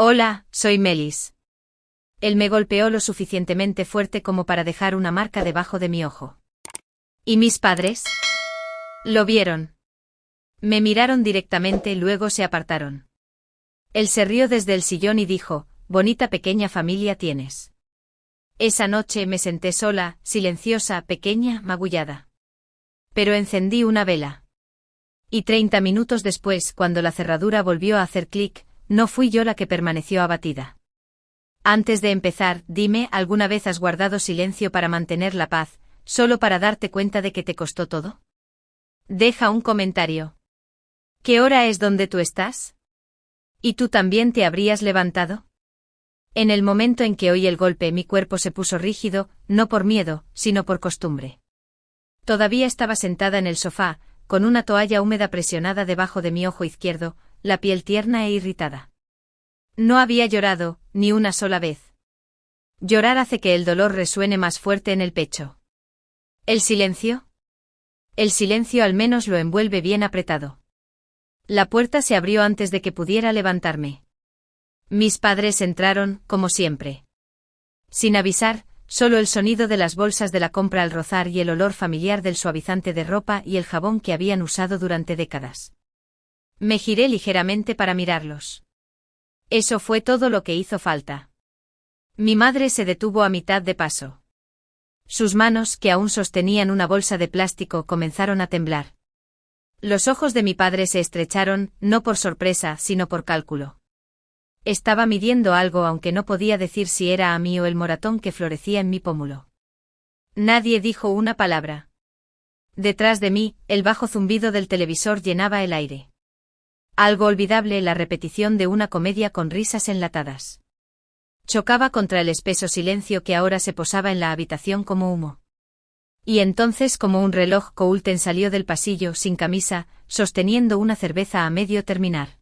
Hola, soy Melis. Él me golpeó lo suficientemente fuerte como para dejar una marca debajo de mi ojo. ¿Y mis padres? Lo vieron. Me miraron directamente, luego se apartaron. Él se rió desde el sillón y dijo, bonita pequeña familia tienes. Esa noche me senté sola, silenciosa, pequeña, magullada. Pero encendí una vela. Y 30 minutos después, cuando la cerradura volvió a hacer clic, no fui yo la que permaneció abatida. Antes de empezar, dime, ¿alguna vez has guardado silencio para mantener la paz, solo para darte cuenta de que te costó todo? Deja un comentario. ¿Qué hora es donde tú estás? ¿Y tú también te habrías levantado? En el momento en que oí el golpe, mi cuerpo se puso rígido, no por miedo, sino por costumbre. Todavía estaba sentada en el sofá, con una toalla húmeda presionada debajo de mi ojo izquierdo, la piel tierna e irritada. No había llorado, ni una sola vez. Llorar hace que el dolor resuene más fuerte en el pecho. ¿El silencio? El silencio al menos lo envuelve bien apretado. La puerta se abrió antes de que pudiera levantarme. Mis padres entraron, como siempre. Sin avisar, solo el sonido de las bolsas de la compra al rozar y el olor familiar del suavizante de ropa y el jabón que habían usado durante décadas. Me giré ligeramente para mirarlos. Eso fue todo lo que hizo falta. Mi madre se detuvo a mitad de paso. Sus manos, que aún sostenían una bolsa de plástico, comenzaron a temblar. Los ojos de mi padre se estrecharon, no por sorpresa, sino por cálculo. Estaba midiendo algo, aunque no podía decir si era a mí o el moratón que florecía en mi pómulo. Nadie dijo una palabra. Detrás de mí, el bajo zumbido del televisor llenaba el aire. Algo olvidable, la repetición de una comedia con risas enlatadas. Chocaba contra el espeso silencio que ahora se posaba en la habitación como humo. Y entonces, como un reloj, Coulten salió del pasillo sin camisa, sosteniendo una cerveza a medio terminar.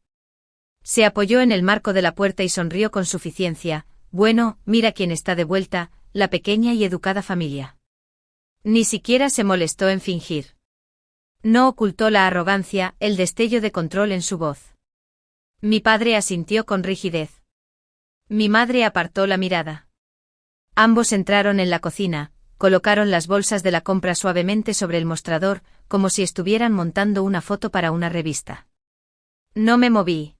Se apoyó en el marco de la puerta y sonrió con suficiencia. Bueno, mira quién está de vuelta, la pequeña y educada familia. Ni siquiera se molestó en fingir. No ocultó la arrogancia, el destello de control en su voz. Mi padre asintió con rigidez. Mi madre apartó la mirada. Ambos entraron en la cocina, colocaron las bolsas de la compra suavemente sobre el mostrador, como si estuvieran montando una foto para una revista. No me moví.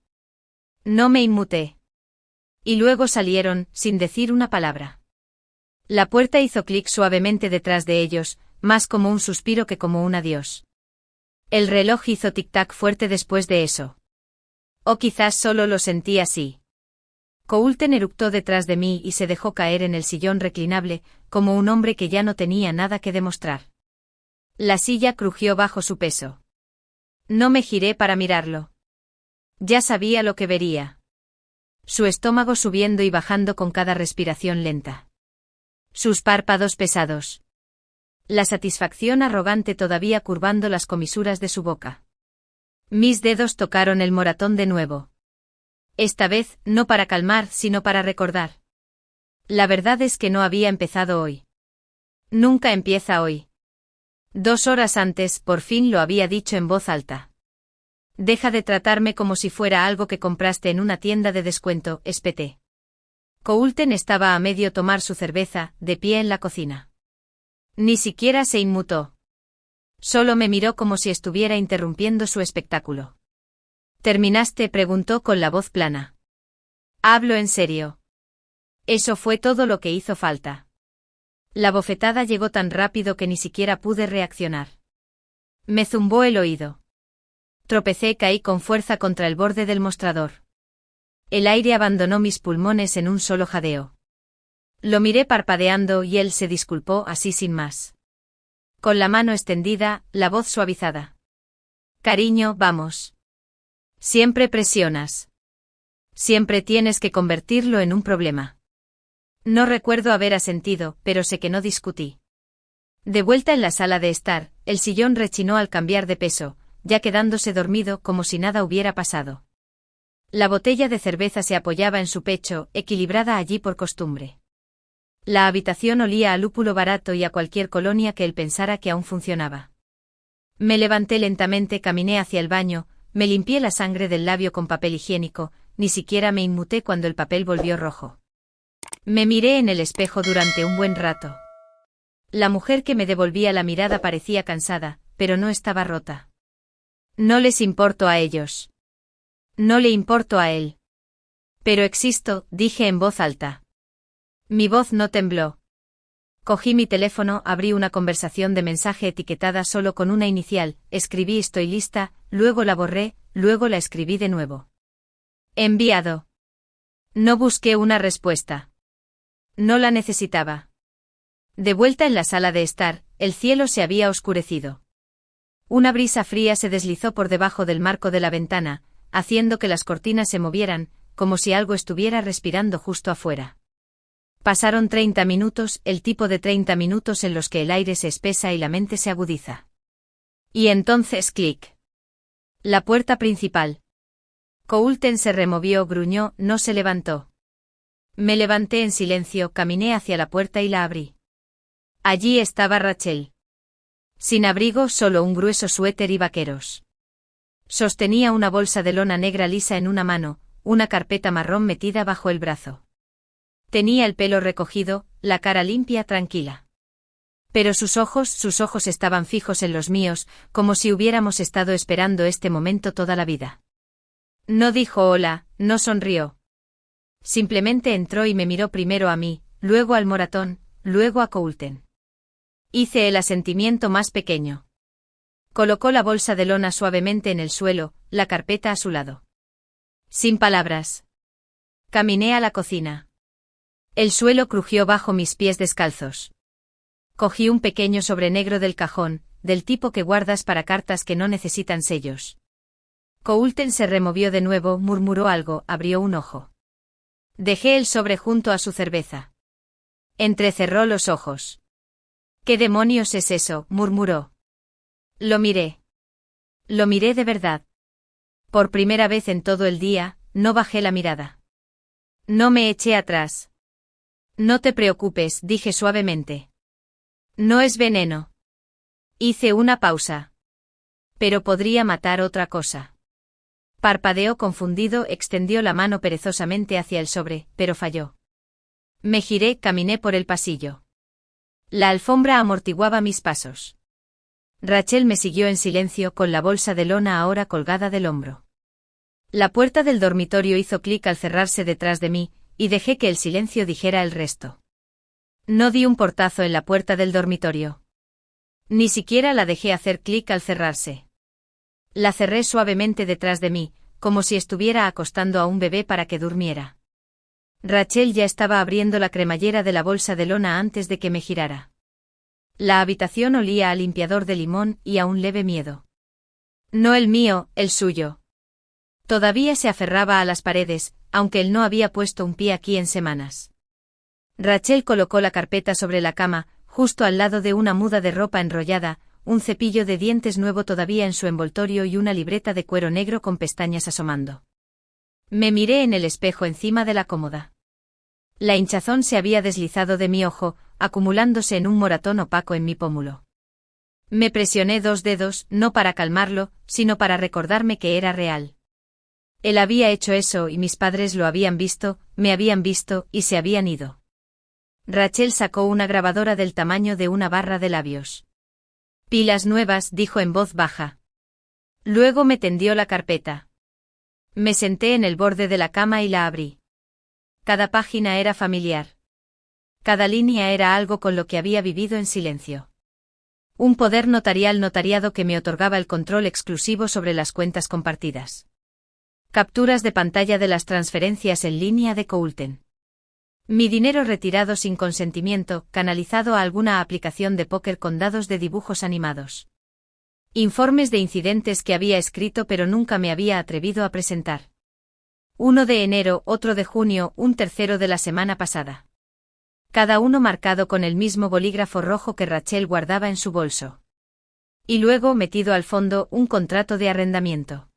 No me inmuté. Y luego salieron, sin decir una palabra. La puerta hizo clic suavemente detrás de ellos, más como un suspiro que como un adiós. El reloj hizo tic-tac fuerte después de eso. O quizás solo lo sentí así. Coulten eructó detrás de mí y se dejó caer en el sillón reclinable, como un hombre que ya no tenía nada que demostrar. La silla crujió bajo su peso. No me giré para mirarlo. Ya sabía lo que vería. Su estómago subiendo y bajando con cada respiración lenta. Sus párpados pesados. La satisfacción arrogante todavía curvando las comisuras de su boca. Mis dedos tocaron el moratón de nuevo. Esta vez, no para calmar, sino para recordar. La verdad es que no había empezado hoy. Nunca empieza hoy. 2 horas antes, por fin lo había dicho en voz alta. Deja de tratarme como si fuera algo que compraste en una tienda de descuento, espeté. Coulten estaba a medio tomar su cerveza, de pie en la cocina. Ni siquiera se inmutó. Solo me miró como si estuviera interrumpiendo su espectáculo. ¿Terminaste?, preguntó con la voz plana. Hablo en serio. Eso fue todo lo que hizo falta. La bofetada llegó tan rápido que ni siquiera pude reaccionar. Me zumbó el oído. Tropecé y caí con fuerza contra el borde del mostrador. El aire abandonó mis pulmones en un solo jadeo. Lo miré parpadeando y él se disculpó así sin más. Con la mano extendida, la voz suavizada. Cariño, vamos. Siempre presionas. Siempre tienes que convertirlo en un problema. No recuerdo haber asentido, pero sé que no discutí. De vuelta en la sala de estar, el sillón rechinó al cambiar de peso, ya quedándose dormido como si nada hubiera pasado. La botella de cerveza se apoyaba en su pecho, equilibrada allí por costumbre. La habitación olía a lúpulo barato y a cualquier colonia que él pensara que aún funcionaba. Me levanté lentamente, caminé hacia el baño, me limpié la sangre del labio con papel higiénico, ni siquiera me inmuté cuando el papel volvió rojo. Me miré en el espejo durante un buen rato. La mujer que me devolvía la mirada parecía cansada, pero no estaba rota. No les importo a ellos. No le importo a él. Pero existo, dije en voz alta. Mi voz no tembló. Cogí mi teléfono, abrí una conversación de mensaje etiquetada solo con una inicial, escribí estoy lista, luego la borré, luego la escribí de nuevo. Enviado. No busqué una respuesta. No la necesitaba. De vuelta en la sala de estar, el cielo se había oscurecido. Una brisa fría se deslizó por debajo del marco de la ventana, haciendo que las cortinas se movieran, como si algo estuviera respirando justo afuera. Pasaron 30 minutos, el tipo de 30 minutos en los que el aire se espesa y la mente se agudiza. Y entonces clic. La puerta principal. Coulter se removió, gruñó, no se levantó. Me levanté en silencio, caminé hacia la puerta y la abrí. Allí estaba Rachel. Sin abrigo, solo un grueso suéter y vaqueros. Sostenía una bolsa de lona negra lisa en una mano, una carpeta marrón metida bajo el brazo. Tenía el pelo recogido, la cara limpia, tranquila. Pero sus ojos estaban fijos en los míos, como si hubiéramos estado esperando este momento toda la vida. No dijo hola, no sonrió. Simplemente entró y me miró primero a mí, luego al moratón, luego a Coulter. Hice el asentimiento más pequeño. Colocó la bolsa de lona suavemente en el suelo, la carpeta a su lado. Sin palabras. Caminé a la cocina. El suelo crujió bajo mis pies descalzos. Cogí un pequeño sobre negro del cajón, del tipo que guardas para cartas que no necesitan sellos. Coulter se removió de nuevo, murmuró algo, abrió un ojo. Dejé el sobre junto a su cerveza. Entrecerró los ojos. ¿Qué demonios es eso?, murmuró. Lo miré. Lo miré de verdad. Por primera vez en todo el día, no bajé la mirada. No me eché atrás. No te preocupes, dije suavemente. No es veneno. Hice una pausa. Pero podría matar otra cosa. Parpadeó confundido, extendió la mano perezosamente hacia el sobre, pero falló. Me giré, caminé por el pasillo. La alfombra amortiguaba mis pasos. Rachel me siguió en silencio con la bolsa de lona ahora colgada del hombro. La puerta del dormitorio hizo clic al cerrarse detrás de mí, y dejé que el silencio dijera el resto. No di un portazo en la puerta del dormitorio. Ni siquiera la dejé hacer clic al cerrarse. La cerré suavemente detrás de mí, como si estuviera acostando a un bebé para que durmiera. Rachel ya estaba abriendo la cremallera de la bolsa de lona antes de que me girara. La habitación olía a limpiador de limón y a un leve miedo. No el mío, el suyo. Todavía se aferraba a las paredes, aunque él no había puesto un pie aquí en semanas. Rachel colocó la carpeta sobre la cama, justo al lado de una muda de ropa enrollada, un cepillo de dientes nuevo todavía en su envoltorio y una libreta de cuero negro con pestañas asomando. Me miré en el espejo encima de la cómoda. La hinchazón se había deslizado de mi ojo, acumulándose en un moratón opaco en mi pómulo. Me presioné 2 dedos, no para calmarlo, sino para recordarme que era real. Él había hecho eso y mis padres lo habían visto, me habían visto y se habían ido. Rachel sacó una grabadora del tamaño de una barra de labios. Pilas nuevas, dijo en voz baja. Luego me tendió la carpeta. Me senté en el borde de la cama y la abrí. Cada página era familiar. Cada línea era algo con lo que había vivido en silencio. Un poder notariado que me otorgaba el control exclusivo sobre las cuentas compartidas. Capturas de pantalla de las transferencias en línea de Coulter. Mi dinero retirado sin consentimiento, canalizado a alguna aplicación de póker con dados de dibujos animados. Informes de incidentes que había escrito pero nunca me había atrevido a presentar. Uno de enero, otro de junio, un tercero de la semana pasada. Cada uno marcado con el mismo bolígrafo rojo que Rachel guardaba en su bolso. Y luego, metido al fondo, un contrato de arrendamiento.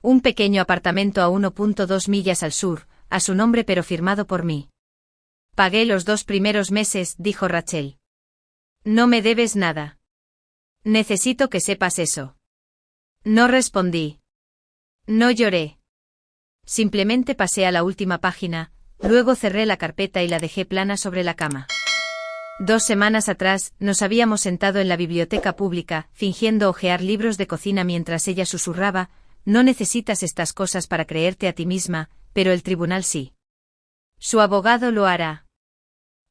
Un pequeño apartamento a 1.2 millas al sur, a su nombre pero firmado por mí. Pagué los 2 primeros meses, dijo Rachel. No me debes nada. Necesito que sepas eso. No respondí. No lloré. Simplemente pasé a la última página, luego cerré la carpeta y la dejé plana sobre la cama. 2 semanas atrás, nos habíamos sentado en la biblioteca pública, fingiendo hojear libros de cocina mientras ella susurraba: «No necesitas estas cosas para creerte a ti misma, pero el tribunal sí. Su abogado lo hará».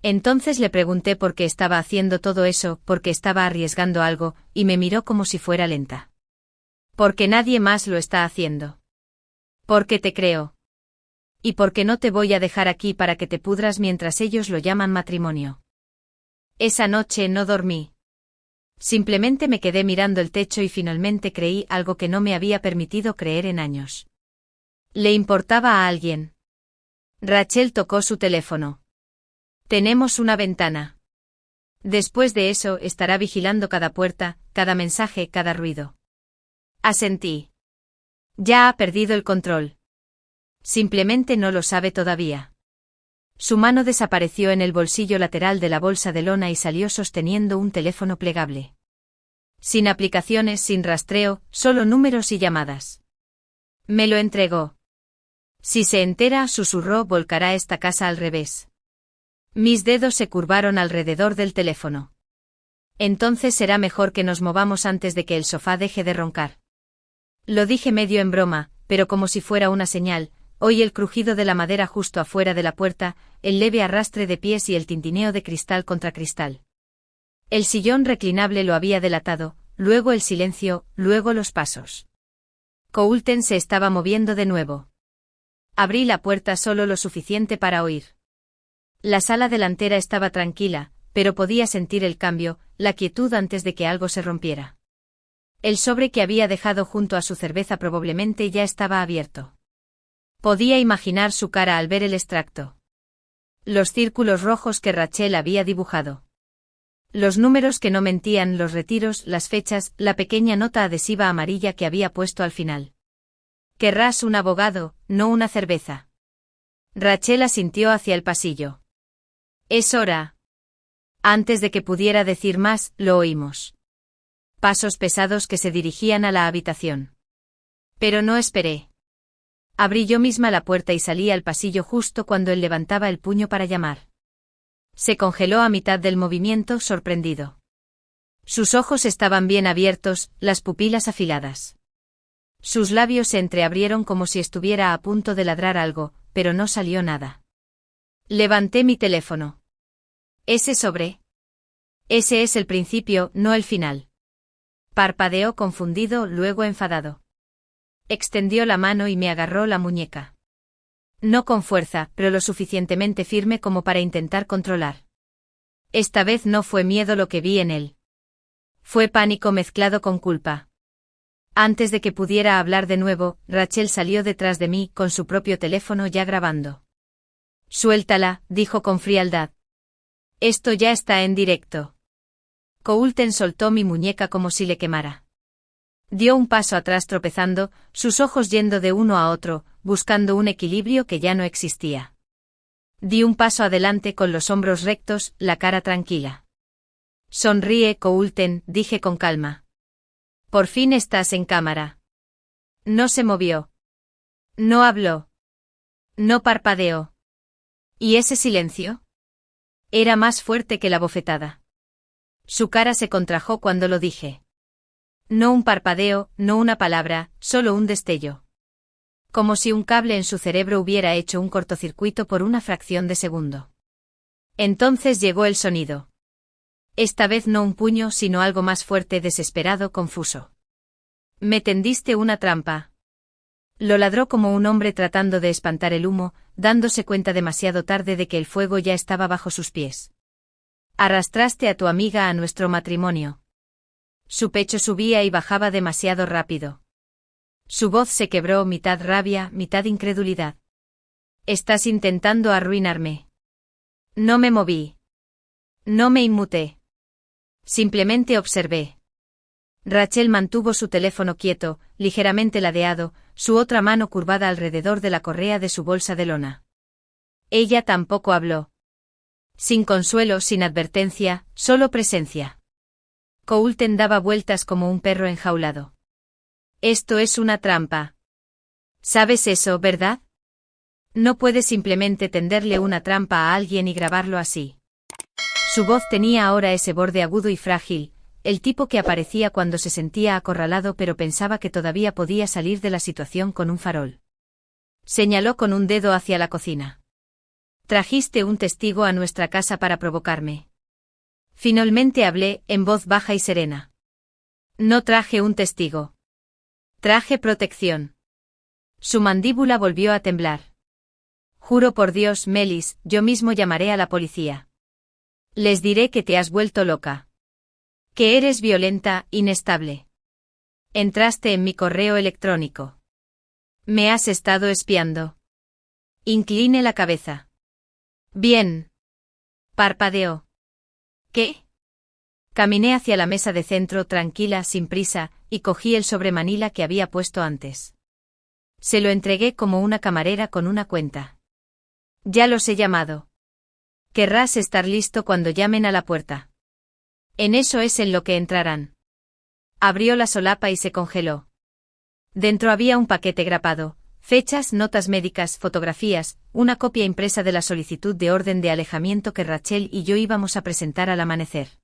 Entonces le pregunté por qué estaba haciendo todo eso, porque estaba arriesgando algo, y me miró como si fuera lenta. «Porque nadie más lo está haciendo. Porque te creo. Y porque no te voy a dejar aquí para que te pudras mientras ellos lo llaman matrimonio». Esa noche no dormí. Simplemente me quedé mirando el techo y finalmente creí algo que no me había permitido creer en años. ¿Le importaba a alguien? Rachel tocó su teléfono. «Tenemos una ventana. Después de eso estará vigilando cada puerta, cada mensaje, cada ruido». Asentí. Ya ha perdido el control. Simplemente no lo sabe todavía. Su mano desapareció en el bolsillo lateral de la bolsa de lona y salió sosteniendo un teléfono plegable. Sin aplicaciones, sin rastreo, solo números y llamadas. Me lo entregó. «Si se entera», susurró, «volcará esta casa al revés». Mis dedos se curvaron alrededor del teléfono. «Entonces será mejor que nos movamos antes de que el sofá deje de roncar». Lo dije medio en broma, pero como si fuera una señal. Oí el crujido de la madera justo afuera de la puerta, el leve arrastre de pies y el tintineo de cristal contra cristal. El sillón reclinable lo había delatado, luego el silencio, luego los pasos. Coulton se estaba moviendo de nuevo. Abrí la puerta solo lo suficiente para oír. La sala delantera estaba tranquila, pero podía sentir el cambio, la quietud antes de que algo se rompiera. El sobre que había dejado junto a su cerveza probablemente ya estaba abierto. Podía imaginar su cara al ver el extracto. Los círculos rojos que Rachel había dibujado. Los números que no mentían, los retiros, las fechas, la pequeña nota adhesiva amarilla que había puesto al final. «Querrás un abogado, no una cerveza». Rachel asintió hacia el pasillo. «Es hora». Antes de que pudiera decir más, lo oímos. Pasos pesados que se dirigían a la habitación. Pero no esperé. Abrí yo misma la puerta y salí al pasillo justo cuando él levantaba el puño para llamar. Se congeló a mitad del movimiento, sorprendido. Sus ojos estaban bien abiertos, las pupilas afiladas. Sus labios se entreabrieron como si estuviera a punto de ladrar algo, pero no salió nada. Levanté mi teléfono. «¿Ese sobre? Ese es el principio, no el final». Parpadeó confundido, luego enfadado. Extendió la mano y me agarró la muñeca. No con fuerza, pero lo suficientemente firme como para intentar controlar. Esta vez no fue miedo lo que vi en él. Fue pánico mezclado con culpa. Antes de que pudiera hablar de nuevo, Rachel salió detrás de mí con su propio teléfono ya grabando. «Suéltala», dijo con frialdad. «Esto ya está en directo». Coulton soltó mi muñeca como si le quemara. Dio un paso atrás tropezando, sus ojos yendo de uno a otro, buscando un equilibrio que ya no existía. Di un paso adelante con los hombros rectos, la cara tranquila. «Sonríe, Coulton», dije con calma. «Por fin estás en cámara». No se movió. No habló. No parpadeó. ¿Y ese silencio? Era más fuerte que la bofetada. Su cara se contrajo cuando lo dije. No un parpadeo, no una palabra, solo un destello. Como si un cable en su cerebro hubiera hecho un cortocircuito por una fracción de segundo. Entonces llegó el sonido. Esta vez no un puño, sino algo más fuerte, desesperado, confuso. «Me tendiste una trampa». Lo ladró como un hombre tratando de espantar el humo, dándose cuenta demasiado tarde de que el fuego ya estaba bajo sus pies. «Arrastraste a tu amiga a nuestro matrimonio». Su pecho subía y bajaba demasiado rápido. Su voz se quebró, mitad rabia, mitad incredulidad. «Estás intentando arruinarme». No me moví. No me inmuté. Simplemente observé. Rachel mantuvo su teléfono quieto, ligeramente ladeado, su otra mano curvada alrededor de la correa de su bolsa de lona. Ella tampoco habló. Sin consuelo, sin advertencia, solo presencia. Coulton daba vueltas como un perro enjaulado. «Esto es una trampa. Sabes eso, ¿verdad?» No puedes simplemente tenderle una trampa a alguien y grabarlo así. Su voz tenía ahora ese borde agudo y frágil, el tipo que aparecía cuando se sentía acorralado pero pensaba que todavía podía salir de la situación con un farol. Señaló con un dedo hacia la cocina. Trajiste un testigo a nuestra casa para provocarme. Finalmente hablé, en voz baja y serena. No traje un testigo. Traje protección. Su mandíbula volvió a temblar. Juro por Dios, Melis, yo mismo llamaré a la policía. Les diré que te has vuelto loca. Que eres violenta, inestable. Entraste en mi correo electrónico. Me has estado espiando. Incline la cabeza. Bien. Parpadeó. ¿Qué? Caminé hacia la mesa de centro tranquila, sin prisa, y cogí el sobremanila que había puesto antes. Se lo entregué como una camarera con una cuenta. Ya los he llamado. Querrás estar listo cuando llamen a la puerta. En eso es en lo que entrarán. Abrió la solapa y se congeló. Dentro había un paquete grapado, fechas, notas médicas, fotografías, una copia impresa de la solicitud de orden de alejamiento que Rachel y yo íbamos a presentar al amanecer.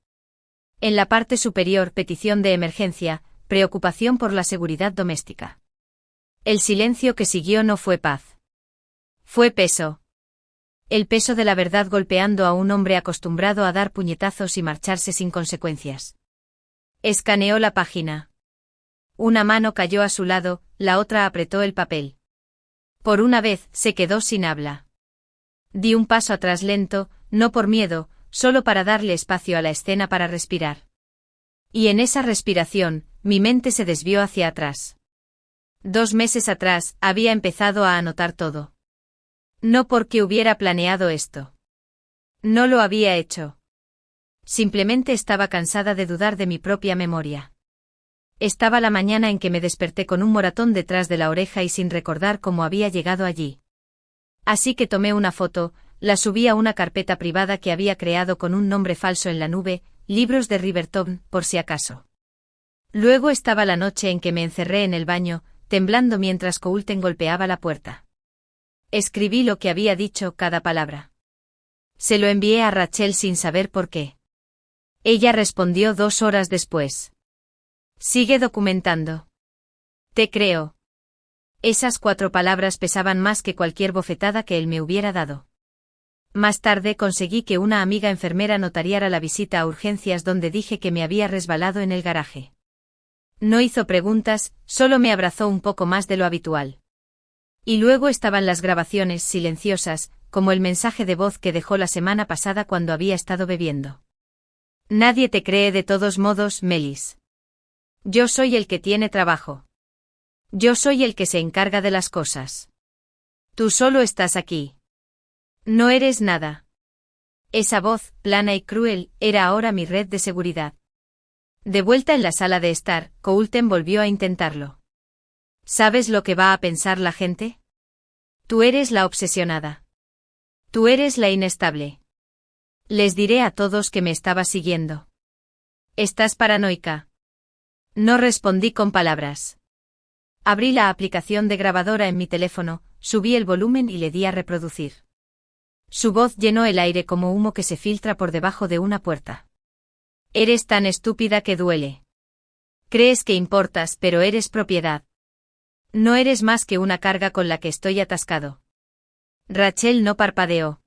En la parte superior, petición de emergencia, preocupación por la seguridad doméstica. El silencio que siguió no fue paz. Fue peso. El peso de la verdad golpeando a un hombre acostumbrado a dar puñetazos y marcharse sin consecuencias. Escaneó la página. Una mano cayó a su lado, la otra apretó el papel. Por una vez, se quedó sin habla. Di un paso atrás lento, no por miedo, solo para darle espacio a la escena para respirar. Y en esa respiración, mi mente se desvió hacia atrás. 2 meses atrás, había empezado a anotar todo. No porque hubiera planeado esto. No lo había hecho. Simplemente estaba cansada de dudar de mi propia memoria. Estaba la mañana en que me desperté con un moratón detrás de la oreja y sin recordar cómo había llegado allí. Así que tomé una foto, la subí a una carpeta privada que había creado con un nombre falso en la nube, libros de Riverton, por si acaso. Luego estaba la noche en que me encerré en el baño, temblando mientras Coulton golpeaba la puerta. Escribí lo que había dicho, cada palabra. Se lo envié a Rachel sin saber por qué. Ella respondió 2 horas después. Sigue documentando. Te creo. Esas 4 palabras pesaban más que cualquier bofetada que él me hubiera dado. Más tarde conseguí que una amiga enfermera notariara la visita a urgencias donde dije que me había resbalado en el garaje. No hizo preguntas, solo me abrazó un poco más de lo habitual. Y luego estaban las grabaciones silenciosas, como el mensaje de voz que dejó la semana pasada cuando había estado bebiendo. Nadie te cree de todos modos, Melis. Yo soy el que tiene trabajo. Yo soy el que se encarga de las cosas. Tú solo estás aquí. No eres nada. Esa voz, plana y cruel, era ahora mi red de seguridad. De vuelta en la sala de estar, Coulton volvió a intentarlo. ¿Sabes lo que va a pensar la gente? Tú eres la obsesionada. Tú eres la inestable. Les diré a todos que me estabas siguiendo. Estás paranoica. No respondí con palabras. Abrí la aplicación de grabadora en mi teléfono, subí el volumen y le di a reproducir. Su voz llenó el aire como humo que se filtra por debajo de una puerta. Eres tan estúpida que duele. Crees que importas, pero eres propiedad. No eres más que una carga con la que estoy atascado. Rachel no parpadeó.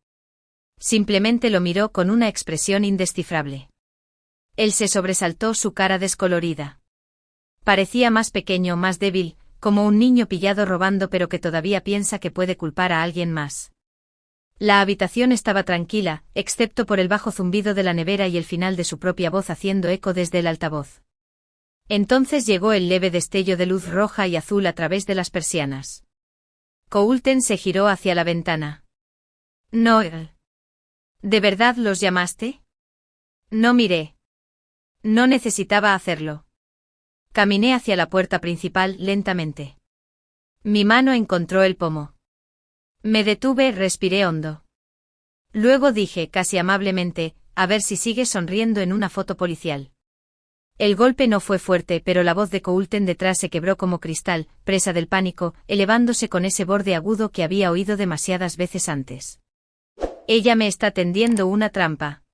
Simplemente lo miró con una expresión indescifrable. Él se sobresaltó, su cara descolorida. Parecía más pequeño, más débil, como un niño pillado robando pero que todavía piensa que puede culpar a alguien más. La habitación estaba tranquila, excepto por el bajo zumbido de la nevera y el final de su propia voz haciendo eco desde el altavoz. Entonces llegó el leve destello de luz roja y azul a través de las persianas. Coulton se giró hacia la ventana. Noel. ¿De verdad los llamaste? No miré. No necesitaba hacerlo. Caminé hacia la puerta principal lentamente. Mi mano encontró el pomo. Me detuve, respiré hondo. Luego dije casi amablemente, a ver si sigues sonriendo en una foto policial. El golpe no fue fuerte, pero la voz de Coulton detrás se quebró como cristal, presa del pánico, elevándose con ese borde agudo que había oído demasiadas veces antes. Ella me está tendiendo una trampa.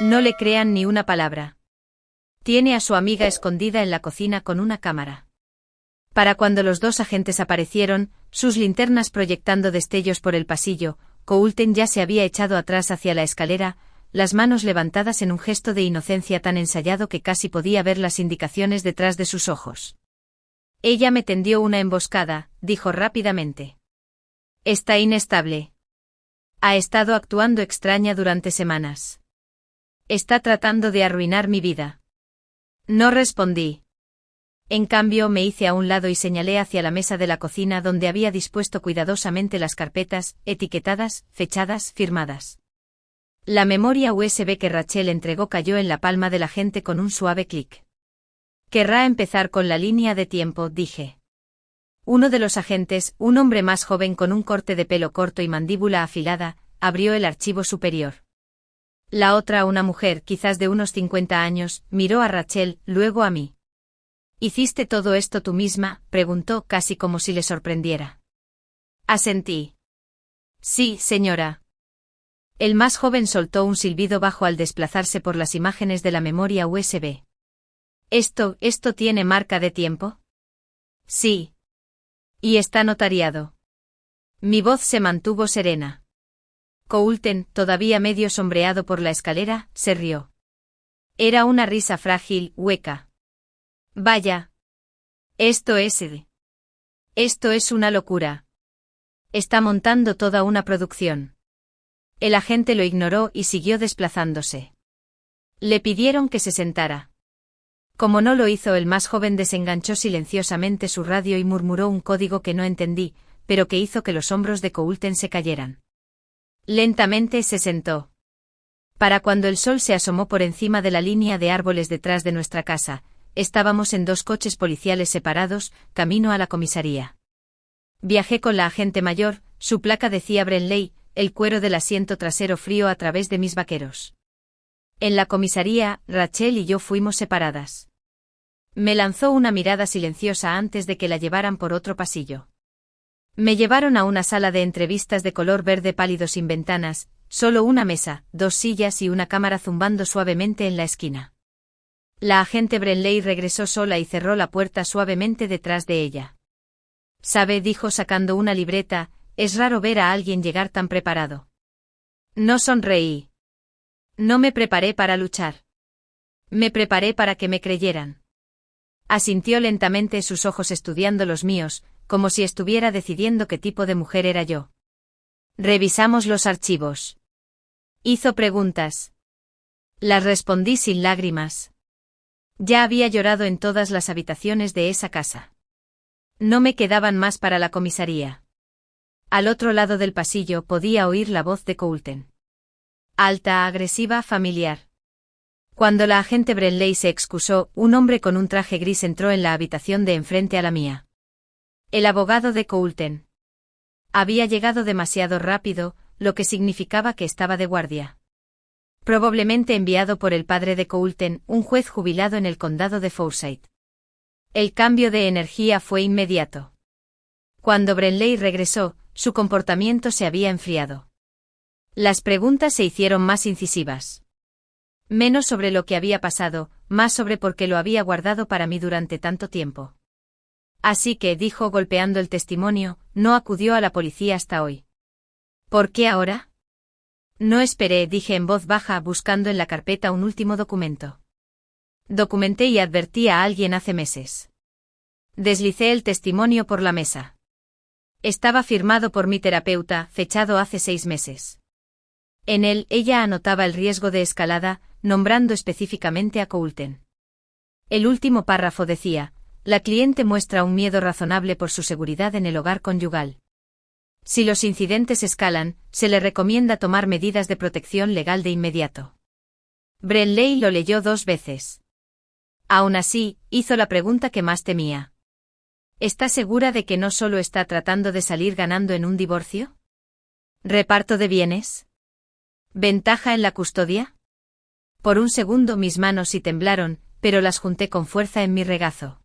No le crean ni una palabra. Tiene a su amiga escondida en la cocina con una cámara. Para cuando los dos agentes aparecieron, sus linternas proyectando destellos por el pasillo, Coulton ya se había echado atrás hacia la escalera, las manos levantadas en un gesto de inocencia tan ensayado que casi podía ver las indicaciones detrás de sus ojos. Ella me tendió una emboscada, dijo rápidamente. Está inestable. Ha estado actuando extraña durante semanas. Está tratando de arruinar mi vida. No respondí. En cambio me hice a un lado y señalé hacia la mesa de la cocina donde había dispuesto cuidadosamente las carpetas, etiquetadas, fechadas, firmadas. La memoria USB que Rachel entregó cayó en la palma del agente con un suave clic. Querrá empezar con la línea de tiempo, dije. Uno de los agentes, un hombre más joven con un corte de pelo corto y mandíbula afilada, abrió el archivo superior. La otra, una mujer, quizás de unos 50 años, miró a Rachel, luego a mí. ¿Hiciste todo esto tú misma?, preguntó casi como si le sorprendiera. Asentí. Sí, señora. El más joven soltó un silbido bajo al desplazarse por las imágenes de la memoria USB. ¿Esto tiene marca de tiempo? Sí. Y está notariado. Mi voz se mantuvo serena. Coulton, todavía medio sombreado por la escalera, se rió. Era una risa frágil, hueca. Vaya. Esto es una locura. Está montando toda una producción. El agente lo ignoró y siguió desplazándose. Le pidieron que se sentara. Como no lo hizo, el más joven desenganchó silenciosamente su radio y murmuró un código que no entendí, pero que hizo que los hombros de Coulton se cayeran. Lentamente se sentó. Para cuando el sol se asomó por encima de la línea de árboles detrás de nuestra casa, estábamos en dos coches policiales separados, camino a la comisaría. Viajé con la agente mayor, su placa decía Brenley, el cuero del asiento trasero frío a través de mis vaqueros. En la comisaría, Rachel y yo fuimos separadas. Me lanzó una mirada silenciosa antes de que la llevaran por otro pasillo. Me llevaron a una sala de entrevistas de color verde pálido sin ventanas, solo una mesa, dos sillas y una cámara zumbando suavemente en la esquina. La agente Brenley regresó sola y cerró la puerta suavemente detrás de ella. «Sabe», dijo sacando una libreta, «es raro ver a alguien llegar tan preparado». No sonreí. No me preparé para luchar. Me preparé para que me creyeran. Asintió lentamente, sus ojos estudiando los míos, como si estuviera decidiendo qué tipo de mujer era yo. Revisamos los archivos. Hizo preguntas. Las respondí sin lágrimas. Ya había llorado en todas las habitaciones de esa casa. No me quedaban más para la comisaría. Al otro lado del pasillo podía oír la voz de Coulton. Alta, agresiva, familiar. Cuando la agente Brenley se excusó, un hombre con un traje gris entró en la habitación de enfrente a la mía. El abogado de Coulton. Había llegado demasiado rápido, lo que significaba que estaba de guardia. Probablemente enviado por el padre de Coulton, un juez jubilado en el condado de Forsyth. El cambio de energía fue inmediato. Cuando Brenley regresó, su comportamiento se había enfriado. Las preguntas se hicieron más incisivas. Menos sobre lo que había pasado, más sobre por qué lo había guardado para mí durante tanto tiempo. Así que, dijo golpeando el testimonio, no acudió a la policía hasta hoy. ¿Por qué ahora? No esperé, dije en voz baja, buscando en la carpeta un último documento. Documenté y advertí a alguien hace meses. Deslicé el testimonio por la mesa. Estaba firmado por mi terapeuta, fechado hace 6 meses. En él, ella anotaba el riesgo de escalada, nombrando específicamente a Coulton. El último párrafo decía: la cliente muestra un miedo razonable por su seguridad en el hogar conyugal. Si los incidentes escalan, se le recomienda tomar medidas de protección legal de inmediato. Brenley lo leyó 2 veces. Aún así, hizo la pregunta que más temía. ¿Está segura de que no solo está tratando de salir ganando en un divorcio? ¿Reparto de bienes? ¿Ventaja en la custodia? Por un segundo mis manos sí temblaron, pero las junté con fuerza en mi regazo.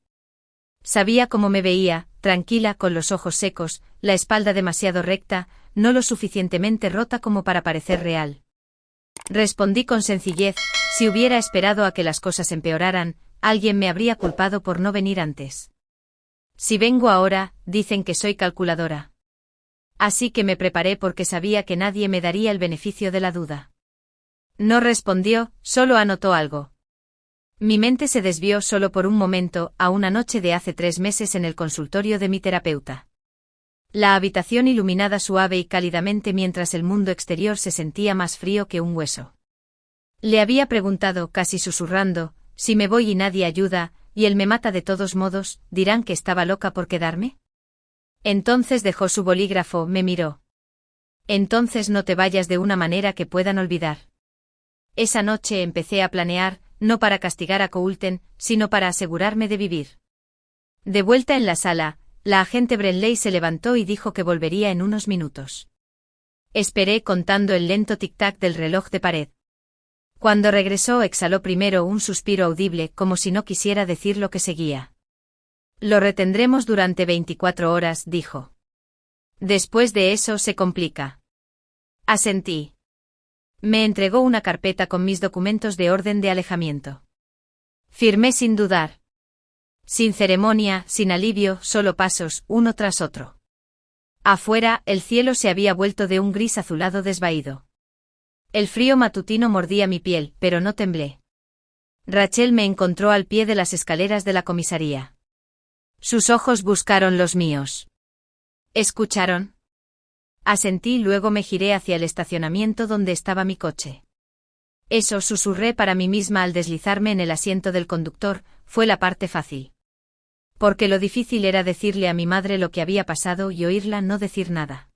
Sabía cómo me veía, tranquila, con los ojos secos, la espalda demasiado recta, no lo suficientemente rota como para parecer real. Respondí con sencillez: si hubiera esperado a que las cosas empeoraran, alguien me habría culpado por no venir antes. Si vengo ahora, dicen que soy calculadora. Así que me preparé porque sabía que nadie me daría el beneficio de la duda. No respondió, solo anotó algo. Mi mente se desvió solo por un momento, a una noche de hace 3 meses en el consultorio de mi terapeuta. La habitación iluminada suave y cálidamente mientras el mundo exterior se sentía más frío que un hueso. Le había preguntado, casi susurrando, si me voy y nadie ayuda, y él me mata de todos modos, ¿dirán que estaba loca por quedarme? Entonces dejó su bolígrafo, me miró. Entonces no te vayas de una manera que puedan olvidar. Esa noche empecé a planear, no para castigar a Coulter, sino para asegurarme de vivir. De vuelta en la sala, la agente Brenley se levantó y dijo que volvería en unos minutos. Esperé contando el lento tic-tac del reloj de pared. Cuando regresó exhaló primero un suspiro audible como si no quisiera decir lo que seguía. Lo retendremos durante 24 horas, dijo. Después de eso se complica. Asentí. Me entregó una carpeta con mis documentos de orden de alejamiento. Firmé sin dudar. Sin ceremonia, sin alivio, solo pasos, uno tras otro. Afuera, el cielo se había vuelto de un gris azulado desvaído. El frío matutino mordía mi piel, pero no temblé. Rachel me encontró al pie de las escaleras de la comisaría. Sus ojos buscaron los míos. ¿Escucharon? Asentí, luego me giré hacia el estacionamiento donde estaba mi coche. Eso, susurré para mí misma al deslizarme en el asiento del conductor, fue la parte fácil. Porque lo difícil era decirle a mi madre lo que había pasado y oírla no decir nada.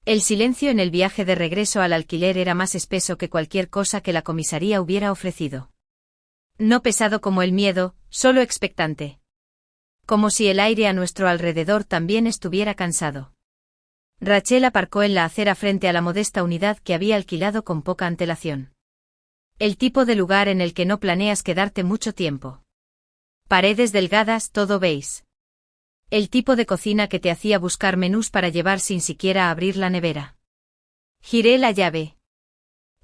El silencio en el viaje de regreso al alquiler era más espeso que cualquier cosa que la comisaría hubiera ofrecido. No pesado como el miedo, solo expectante. Como si el aire a nuestro alrededor también estuviera cansado. Rachel aparcó en la acera frente a la modesta unidad que había alquilado con poca antelación. El tipo de lugar en el que no planeas quedarte mucho tiempo. Paredes delgadas, todo beige. El tipo de cocina que te hacía buscar menús para llevar sin siquiera abrir la nevera. Giré la llave.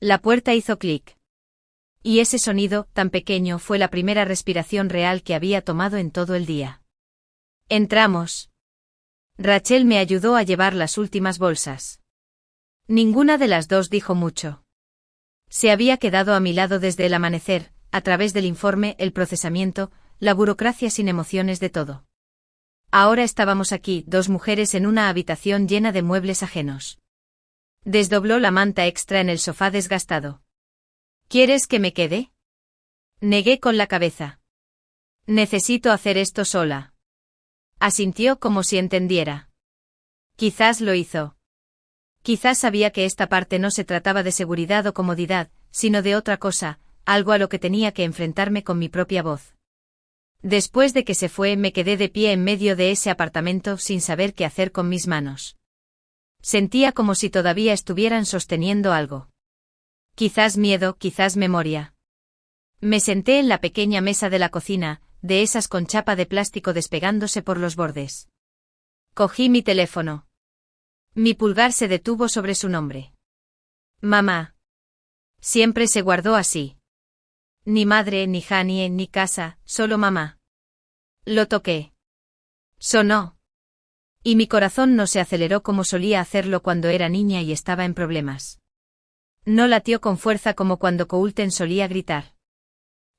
La puerta hizo clic. Y ese sonido, tan pequeño, fue la primera respiración real que había tomado en todo el día. Entramos. Rachel me ayudó a llevar las últimas bolsas. Ninguna de las dos dijo mucho. Se había quedado a mi lado desde el amanecer, a través del informe, el procesamiento, la burocracia sin emociones de todo. Ahora estábamos aquí, 2 mujeres en una habitación llena de muebles ajenos. Desdobló la manta extra en el sofá desgastado. ¿Quieres que me quede? Negué con la cabeza. Necesito hacer esto sola. Asintió como si entendiera. Quizás lo hizo. Quizás sabía que esta parte no se trataba de seguridad o comodidad, sino de otra cosa, algo a lo que tenía que enfrentarme con mi propia voz. Después de que se fue, me quedé de pie en medio de ese apartamento sin saber qué hacer con mis manos. Sentía como si todavía estuvieran sosteniendo algo. Quizás miedo, quizás memoria. Me senté en la pequeña mesa de la cocina, de esas con chapa de plástico despegándose por los bordes. Cogí mi teléfono. Mi pulgar se detuvo sobre su nombre. Mamá. Siempre se guardó así. Ni madre, ni Janie, ni casa, solo mamá. Lo toqué. Sonó. Y mi corazón no se aceleró como solía hacerlo cuando era niña y estaba en problemas. No latió con fuerza como cuando Coulter solía gritar.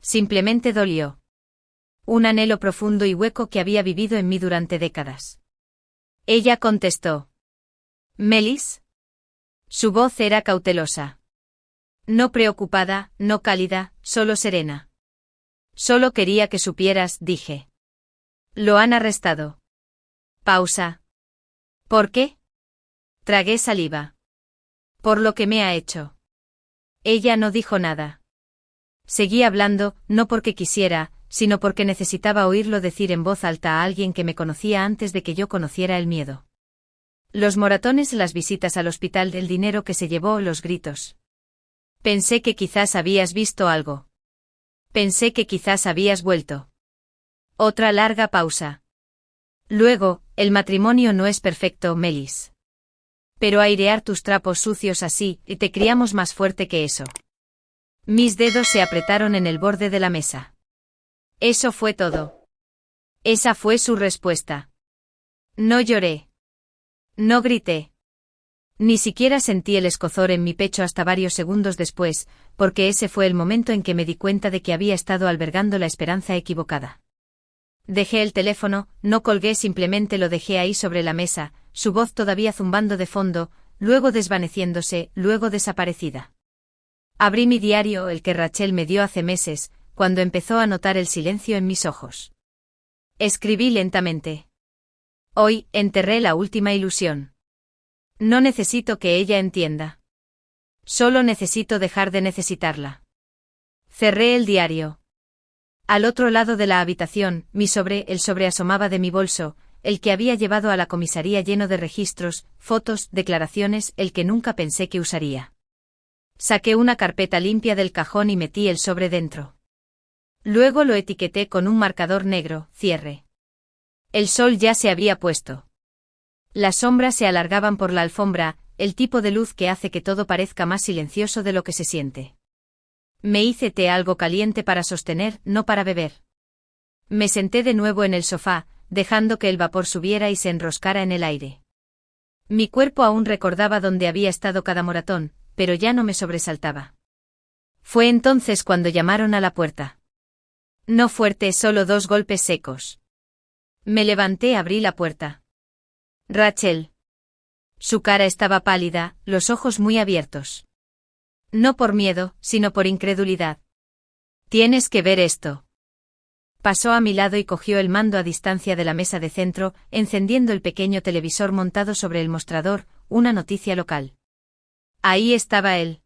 Simplemente dolió. Un anhelo profundo y hueco que había vivido en mí durante décadas. Ella contestó. ¿Melis? Su voz era cautelosa. No preocupada, no cálida, solo serena. Solo quería que supieras, dije. Lo han arrestado. Pausa. ¿Por qué? Tragué saliva. Por lo que me ha hecho. Ella no dijo nada. Seguí hablando, no porque quisiera, sino porque necesitaba oírlo decir en voz alta a alguien que me conocía antes de que yo conociera el miedo. Los moratones, las visitas al hospital, el dinero que se llevó, los gritos. Pensé que quizás habías visto algo. Pensé que quizás habías vuelto. Otra larga pausa. Luego, el matrimonio no es perfecto, Melis. Pero airear tus trapos sucios así, y te criamos más fuerte que eso. Mis dedos se apretaron en el borde de la mesa. Eso fue todo. Esa fue su respuesta. No lloré. No grité. Ni siquiera sentí el escozor en mi pecho hasta varios segundos después, porque ese fue el momento en que me di cuenta de que había estado albergando la esperanza equivocada. Dejé el teléfono, no colgué, simplemente lo dejé ahí sobre la mesa, su voz todavía zumbando de fondo, luego desvaneciéndose, luego desaparecida. Abrí mi diario, el que Rachel me dio hace meses, cuando empezó a notar el silencio en mis ojos. Escribí lentamente. Hoy, enterré la última ilusión. No necesito que ella entienda. Solo necesito dejar de necesitarla. Cerré el diario. Al otro lado de la habitación, el sobre asomaba de mi bolso, el que había llevado a la comisaría lleno de registros, fotos, declaraciones, el que nunca pensé que usaría. Saqué una carpeta limpia del cajón y metí el sobre dentro. Luego lo etiqueté con un marcador negro, cierre. El sol ya se había puesto. Las sombras se alargaban por la alfombra, el tipo de luz que hace que todo parezca más silencioso de lo que se siente. Me hice té, algo caliente para sostener, no para beber. Me senté de nuevo en el sofá, dejando que el vapor subiera y se enroscara en el aire. Mi cuerpo aún recordaba dónde había estado cada moratón, pero ya no me sobresaltaba. Fue entonces cuando llamaron a la puerta. No fuerte, solo 2 golpes secos. Me levanté, abrí la puerta. Rachel. Su cara estaba pálida, los ojos muy abiertos. No por miedo, sino por incredulidad. Tienes que ver esto. Pasó a mi lado y cogió el mando a distancia de la mesa de centro, encendiendo el pequeño televisor montado sobre el mostrador, una noticia local. Ahí estaba él.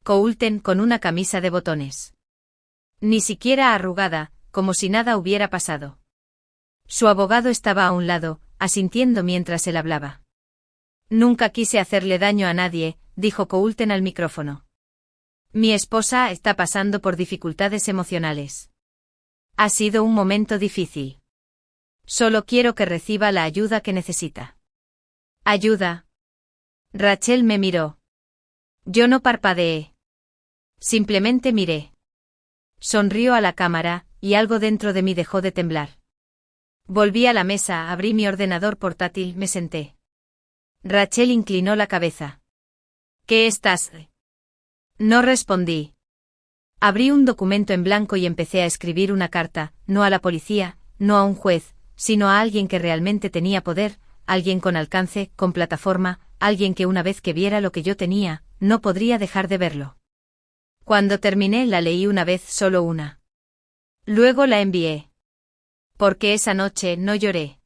Coulter, con una camisa de botones. Ni siquiera arrugada, como si nada hubiera pasado. Su abogado estaba a un lado, asintiendo mientras él hablaba. Nunca quise hacerle daño a nadie, dijo Coulter al micrófono. Mi esposa está pasando por dificultades emocionales. Ha sido un momento difícil. Solo quiero que reciba la ayuda que necesita. ¿Ayuda? Rachel me miró. Yo no parpadeé. Simplemente miré. Sonrió a la cámara, y algo dentro de mí dejó de temblar. Volví a la mesa, abrí mi ordenador portátil, me senté. Rachel inclinó la cabeza. ¿Qué estás? No respondí. Abrí un documento en blanco y empecé a escribir una carta, no a la policía, no a un juez, sino a alguien que realmente tenía poder, alguien con alcance, con plataforma, alguien que una vez que viera lo que yo tenía, no podría dejar de verlo. Cuando terminé la leí una vez, solo una. Luego la envié. Porque esa noche no lloré.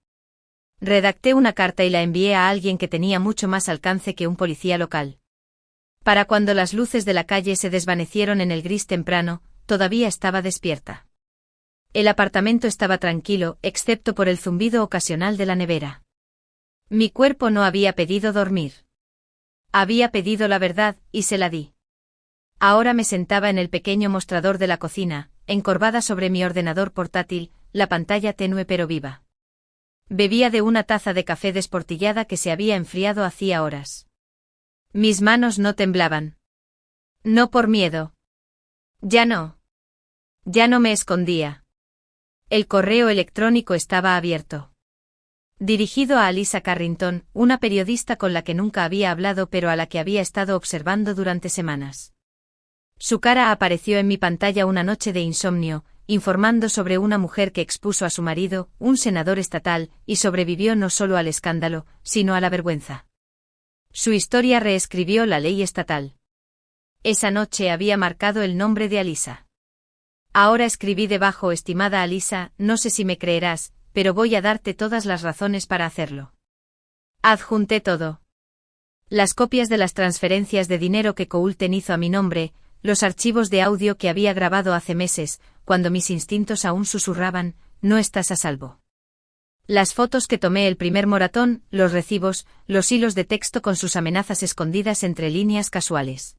Redacté una carta y la envié a alguien que tenía mucho más alcance que un policía local. Para cuando las luces de la calle se desvanecieron en el gris temprano, todavía estaba despierta. El apartamento estaba tranquilo, excepto por el zumbido ocasional de la nevera. Mi cuerpo no había pedido dormir. Había pedido la verdad, y se la di. Ahora me sentaba en el pequeño mostrador de la cocina, encorvada sobre mi ordenador portátil, la pantalla tenue pero viva. Bebía de una taza de café desportillada que se había enfriado hacía horas. Mis manos no temblaban. No por miedo. Ya no. Ya no me escondía. El correo electrónico estaba abierto. Dirigido a Alyssa Carrington, una periodista con la que nunca había hablado pero a la que había estado observando durante semanas. Su cara apareció en mi pantalla una noche de insomnio, informando sobre una mujer que expuso a su marido, un senador estatal, y sobrevivió no solo al escándalo, sino a la vergüenza. Su historia reescribió la ley estatal. Esa noche había marcado el nombre de Alyssa. Ahora escribí debajo: estimada Alyssa, no sé si me creerás, pero voy a darte todas las razones para hacerlo. Adjunté todo. Las copias de las transferencias de dinero que Coulter hizo a mi nombre, los archivos de audio que había grabado hace meses, cuando mis instintos aún susurraban, no estás a salvo. Las fotos que tomé el primer moratón, los recibos, los hilos de texto con sus amenazas escondidas entre líneas casuales.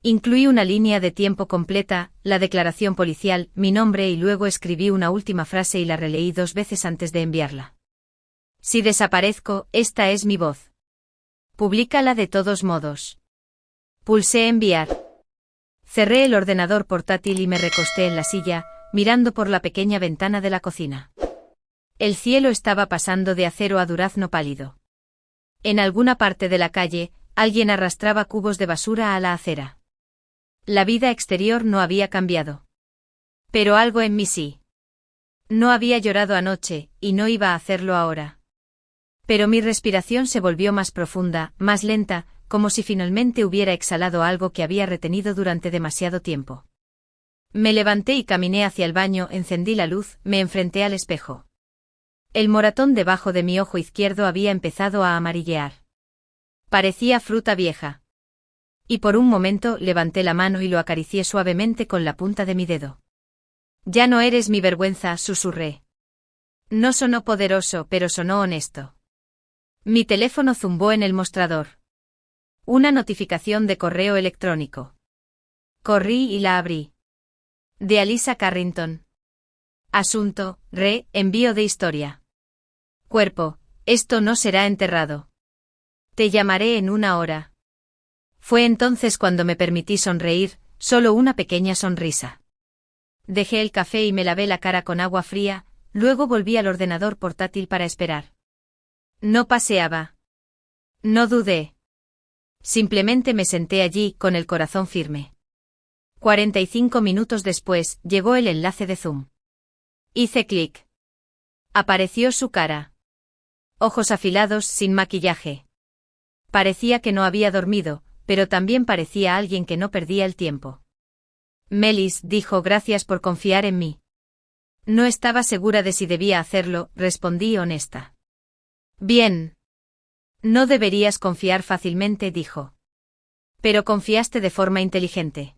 Incluí una línea de tiempo completa, la declaración policial, mi nombre y luego escribí una última frase y la releí 2 veces antes de enviarla. Si desaparezco, esta es mi voz. Públicala de todos modos. Pulsé enviar. Cerré el ordenador portátil y me recosté en la silla, mirando por la pequeña ventana de la cocina. El cielo estaba pasando de acero a durazno pálido. En alguna parte de la calle, alguien arrastraba cubos de basura a la acera. La vida exterior no había cambiado. Pero algo en mí sí. No había llorado anoche, y no iba a hacerlo ahora. Pero mi respiración se volvió más profunda, más lenta, como si finalmente hubiera exhalado algo que había retenido durante demasiado tiempo. Me levanté y caminé hacia el baño, encendí la luz, me enfrenté al espejo. El moratón debajo de mi ojo izquierdo había empezado a amarillear. Parecía fruta vieja. Y por un momento levanté la mano y lo acaricié suavemente con la punta de mi dedo. Ya no eres mi vergüenza, susurré. No sonó poderoso, pero sonó honesto. Mi teléfono zumbó en el mostrador. Una notificación de correo electrónico. Corrí y la abrí. De Alisa Carrington. Asunto, envío de historia. Cuerpo, esto no será enterrado. Te llamaré en 1 hora. Fue entonces cuando me permití sonreír, solo una pequeña sonrisa. Dejé el café y me lavé la cara con agua fría, luego volví al ordenador portátil para esperar. No paseaba. No dudé. Simplemente me senté allí, con el corazón firme. 45 minutos después, llegó el enlace de Zoom. Hice clic. Apareció su cara. Ojos afilados, sin maquillaje. Parecía que no había dormido, pero también parecía alguien que no perdía el tiempo. Melis, dijo, gracias por confiar en mí. No estaba segura de si debía hacerlo, respondí honesta. Bien. No deberías confiar fácilmente, dijo. Pero confiaste de forma inteligente.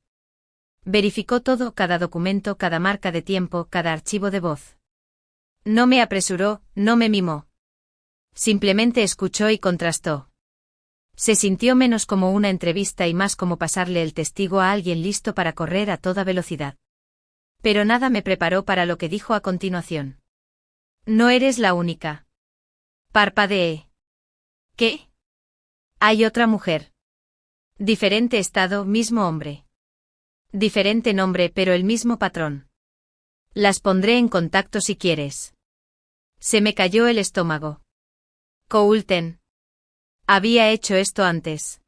Verificó todo, cada documento, cada marca de tiempo, cada archivo de voz. No me apresuró, no me mimó. Simplemente escuchó y contrastó. Se sintió menos como una entrevista y más como pasarle el testigo a alguien listo para correr a toda velocidad. Pero nada me preparó para lo que dijo a continuación. No eres la única. Parpadeé. ¿Qué? Hay otra mujer. Diferente estado, mismo hombre. Diferente nombre, pero el mismo patrón. Las pondré en contacto si quieres. Se me cayó el estómago. Coulten. Había hecho esto antes.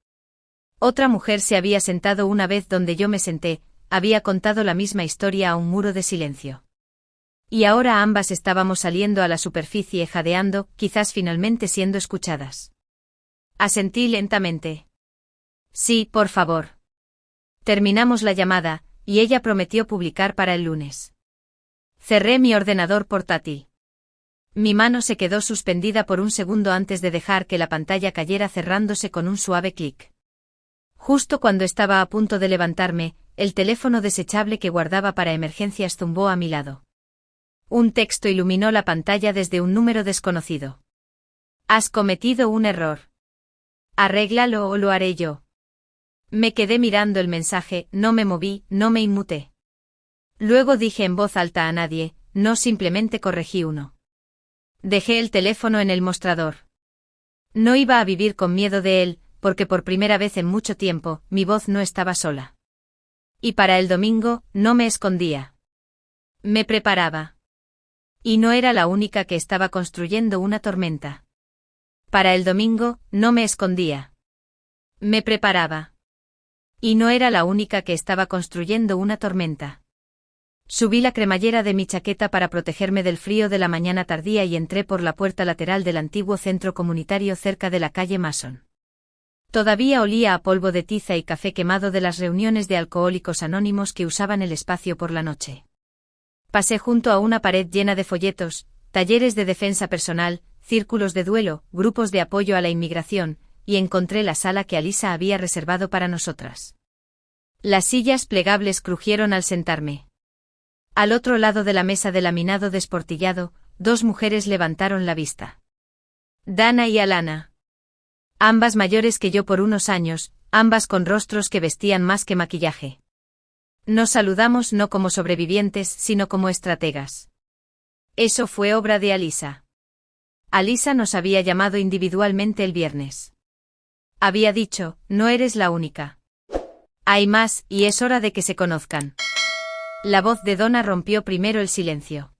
Otra mujer se había sentado una vez donde yo me senté, había contado la misma historia a un muro de silencio. Y ahora ambas estábamos saliendo a la superficie jadeando, quizás finalmente siendo escuchadas. Asentí lentamente. Sí, por favor. Terminamos la llamada, y ella prometió publicar para el lunes. Cerré mi ordenador portátil. Mi mano se quedó suspendida por un segundo antes de dejar que la pantalla cayera cerrándose con un suave clic. Justo cuando estaba a punto de levantarme, el teléfono desechable que guardaba para emergencias zumbó a mi lado. Un texto iluminó la pantalla desde un número desconocido. Has cometido un error. Arréglalo o lo haré yo. Me quedé mirando el mensaje, no me moví, no me inmuté. Luego dije en voz alta a nadie, no, simplemente corregí uno. Dejé el teléfono en el mostrador. No iba a vivir con miedo de él, porque por primera vez en mucho tiempo, mi voz no estaba sola. Y para el domingo, no me escondía. Me preparaba. Y no era la única que estaba construyendo una tormenta. Para el domingo, no me escondía. Me preparaba. Y no era la única que estaba construyendo una tormenta. Subí la cremallera de mi chaqueta para protegerme del frío de la mañana tardía y entré por la puerta lateral del antiguo centro comunitario cerca de la calle Mason. Todavía olía a polvo de tiza y café quemado de las reuniones de alcohólicos anónimos que usaban el espacio por la noche. Pasé junto a una pared llena de folletos, talleres de defensa personal, círculos de duelo, grupos de apoyo a la inmigración, y encontré la sala que Alisa había reservado para nosotras. Las sillas plegables crujieron al sentarme. Al otro lado de la mesa de laminado desportillado, 2 mujeres levantaron la vista. Dana y Alana. Ambas mayores que yo por unos años, ambas con rostros que vestían más que maquillaje. Nos saludamos no como sobrevivientes, sino como estrategas. Eso fue obra de Alisa. Alisa nos había llamado individualmente el viernes. Había dicho, no eres la única. Hay más, y es hora de que se conozcan. La voz de Donna rompió primero el silencio.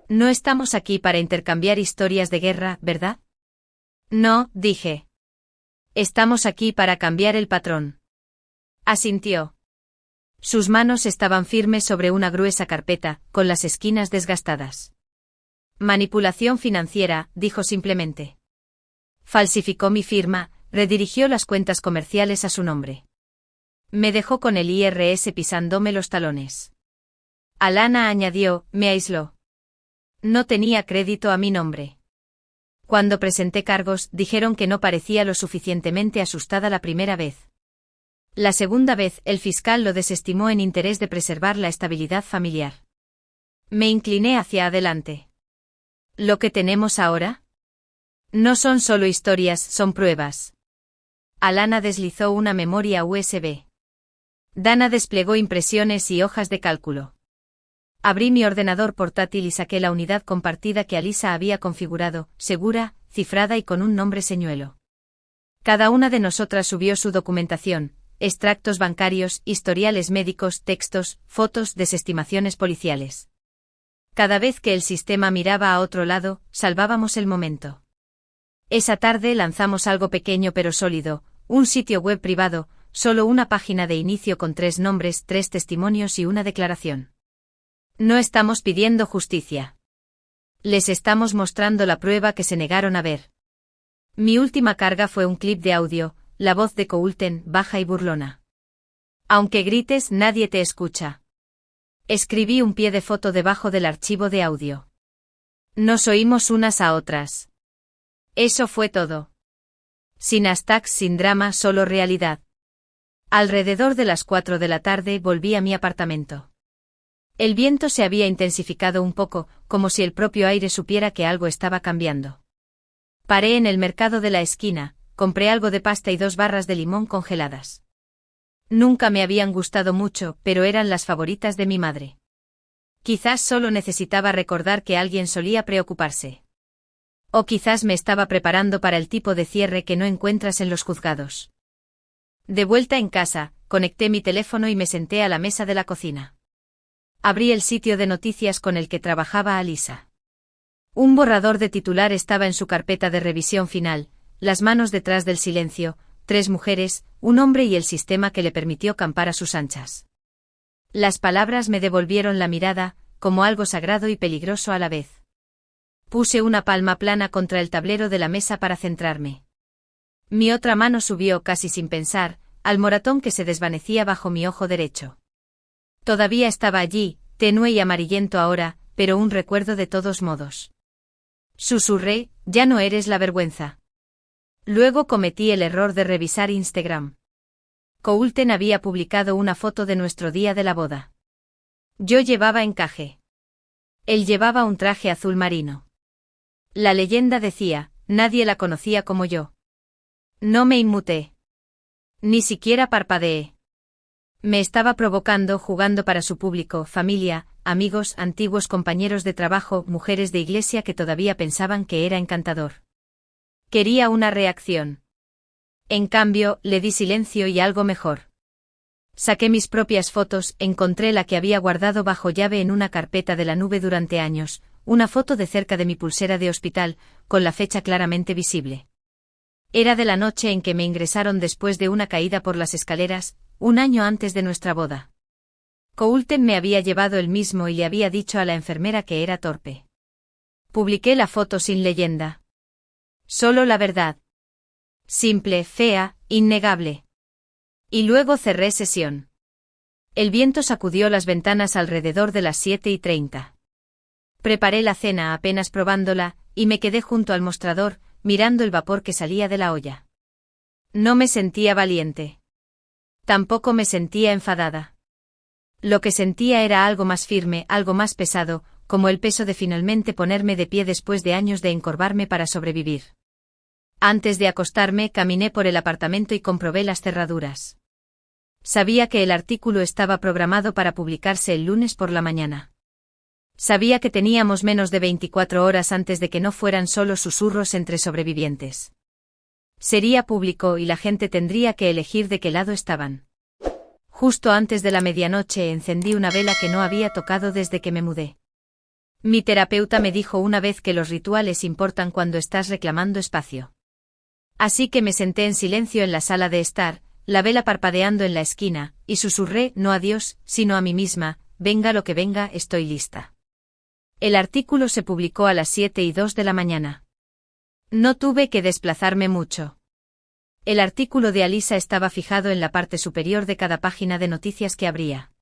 No estamos aquí para intercambiar historias de guerra, ¿verdad? No, dije. Estamos aquí para cambiar el patrón. Asintió. Sus manos estaban firmes sobre una gruesa carpeta, con las esquinas desgastadas. Manipulación financiera, dijo simplemente. Falsificó mi firma, redirigió las cuentas comerciales a su nombre. Me dejó con el IRS pisándome los talones. Alana añadió, me aisló. No tenía crédito a mi nombre. Cuando presenté cargos, dijeron que no parecía lo suficientemente asustada la primera vez. La segunda vez, el fiscal lo desestimó en interés de preservar la estabilidad familiar. Me incliné hacia adelante. ¿Lo que tenemos ahora? No son solo historias, son pruebas. Alana deslizó una memoria USB. Dana desplegó impresiones y hojas de cálculo. Abrí mi ordenador portátil y saqué la unidad compartida que Alisa había configurado, segura, cifrada y con un nombre señuelo. Cada una de nosotras subió su documentación, extractos bancarios, historiales médicos, textos, fotos, desestimaciones policiales. Cada vez que el sistema miraba a otro lado, salvábamos el momento. Esa tarde lanzamos algo pequeño pero sólido, un sitio web privado, solo una página de inicio con 3 nombres, 3 testimonios y una declaración. No estamos pidiendo justicia. Les estamos mostrando la prueba que se negaron a ver. Mi última carga fue un clip de audio, la voz de Coulton, baja y burlona. Aunque grites, nadie te escucha. Escribí un pie de foto debajo del archivo de audio. Nos oímos unas a otras. Eso fue todo. Sin hashtags, sin drama, solo realidad. Alrededor de las 4 de la tarde volví a mi apartamento. El viento se había intensificado un poco, como si el propio aire supiera que algo estaba cambiando. Paré en el mercado de la esquina, compré algo de pasta y 2 barras de limón congeladas. Nunca me habían gustado mucho, pero eran las favoritas de mi madre. Quizás solo necesitaba recordar que alguien solía preocuparse. O quizás me estaba preparando para el tipo de cierre que no encuentras en los juzgados. De vuelta en casa, conecté mi teléfono y me senté a la mesa de la cocina. Abrí el sitio de noticias con el que trabajaba Alisa. Un borrador de titular estaba en su carpeta de revisión final, las manos detrás del silencio, 3 mujeres, un hombre y el sistema que le permitió campar a sus anchas. Las palabras me devolvieron la mirada, como algo sagrado y peligroso a la vez. Puse una palma plana contra el tablero de la mesa para centrarme. Mi otra mano subió casi sin pensar, al moratón que se desvanecía bajo mi ojo derecho. Todavía estaba allí, tenue y amarillento ahora, pero un recuerdo de todos modos. Susurré, ya no eres la vergüenza. Luego cometí el error de revisar Instagram. Coulton había publicado una foto de nuestro día de la boda. Yo llevaba encaje. Él llevaba un traje azul marino. La leyenda decía, nadie la conocía como yo. No me inmuté. Ni siquiera parpadeé. Me estaba provocando jugando para su público, familia, amigos, antiguos compañeros de trabajo, mujeres de iglesia que todavía pensaban que era encantador. Quería una reacción. En cambio, le di silencio y algo mejor. Saqué mis propias fotos, encontré la que había guardado bajo llave en una carpeta de la nube durante años, una foto de cerca de mi pulsera de hospital, con la fecha claramente visible. Era de la noche en que me ingresaron después de una caída por las escaleras, un año antes de nuestra boda. Coulton me había llevado él mismo y le había dicho a la enfermera que era torpe. Publiqué la foto sin leyenda. Solo la verdad. Simple, fea, innegable. Y luego cerré sesión. El viento sacudió las ventanas alrededor de las 7:30. Preparé la cena apenas probándola, y me quedé junto al mostrador, mirando el vapor que salía de la olla. No me sentía valiente. Tampoco me sentía enfadada. Lo que sentía era algo más firme, algo más pesado, como el peso de finalmente ponerme de pie después de años de encorvarme para sobrevivir. Antes de acostarme, caminé por el apartamento y comprobé las cerraduras. Sabía que el artículo estaba programado para publicarse el lunes por la mañana. Sabía que teníamos menos de 24 horas antes de que no fueran solo susurros entre sobrevivientes. Sería público y la gente tendría que elegir de qué lado estaban. Justo antes de la medianoche encendí una vela que no había tocado desde que me mudé. Mi terapeuta me dijo una vez que los rituales importan cuando estás reclamando espacio. Así que me senté en silencio en la sala de estar, la vela parpadeando en la esquina, y susurré no a Dios, sino a mí misma, venga lo que venga, estoy lista. El artículo se publicó a las 7:02 de la mañana. No tuve que desplazarme mucho. El artículo de Alisa estaba fijado en la parte superior de cada página de noticias que abría.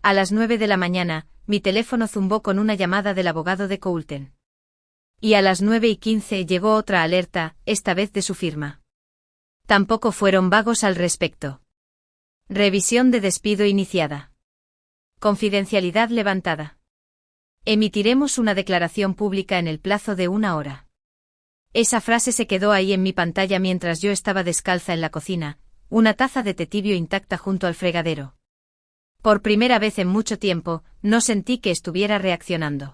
A las 9 de la mañana, mi teléfono zumbó con una llamada del abogado de Coulton. Y a las 9:15 llegó otra alerta, esta vez de su firma. Tampoco fueron vagos al respecto. Revisión de despido iniciada. Confidencialidad levantada. Emitiremos una declaración pública en el plazo de 1 hora. Esa frase se quedó ahí en mi pantalla mientras yo estaba descalza en la cocina, una taza de té tibio intacta junto al fregadero. Por primera vez en mucho tiempo, no sentí que estuviera reaccionando.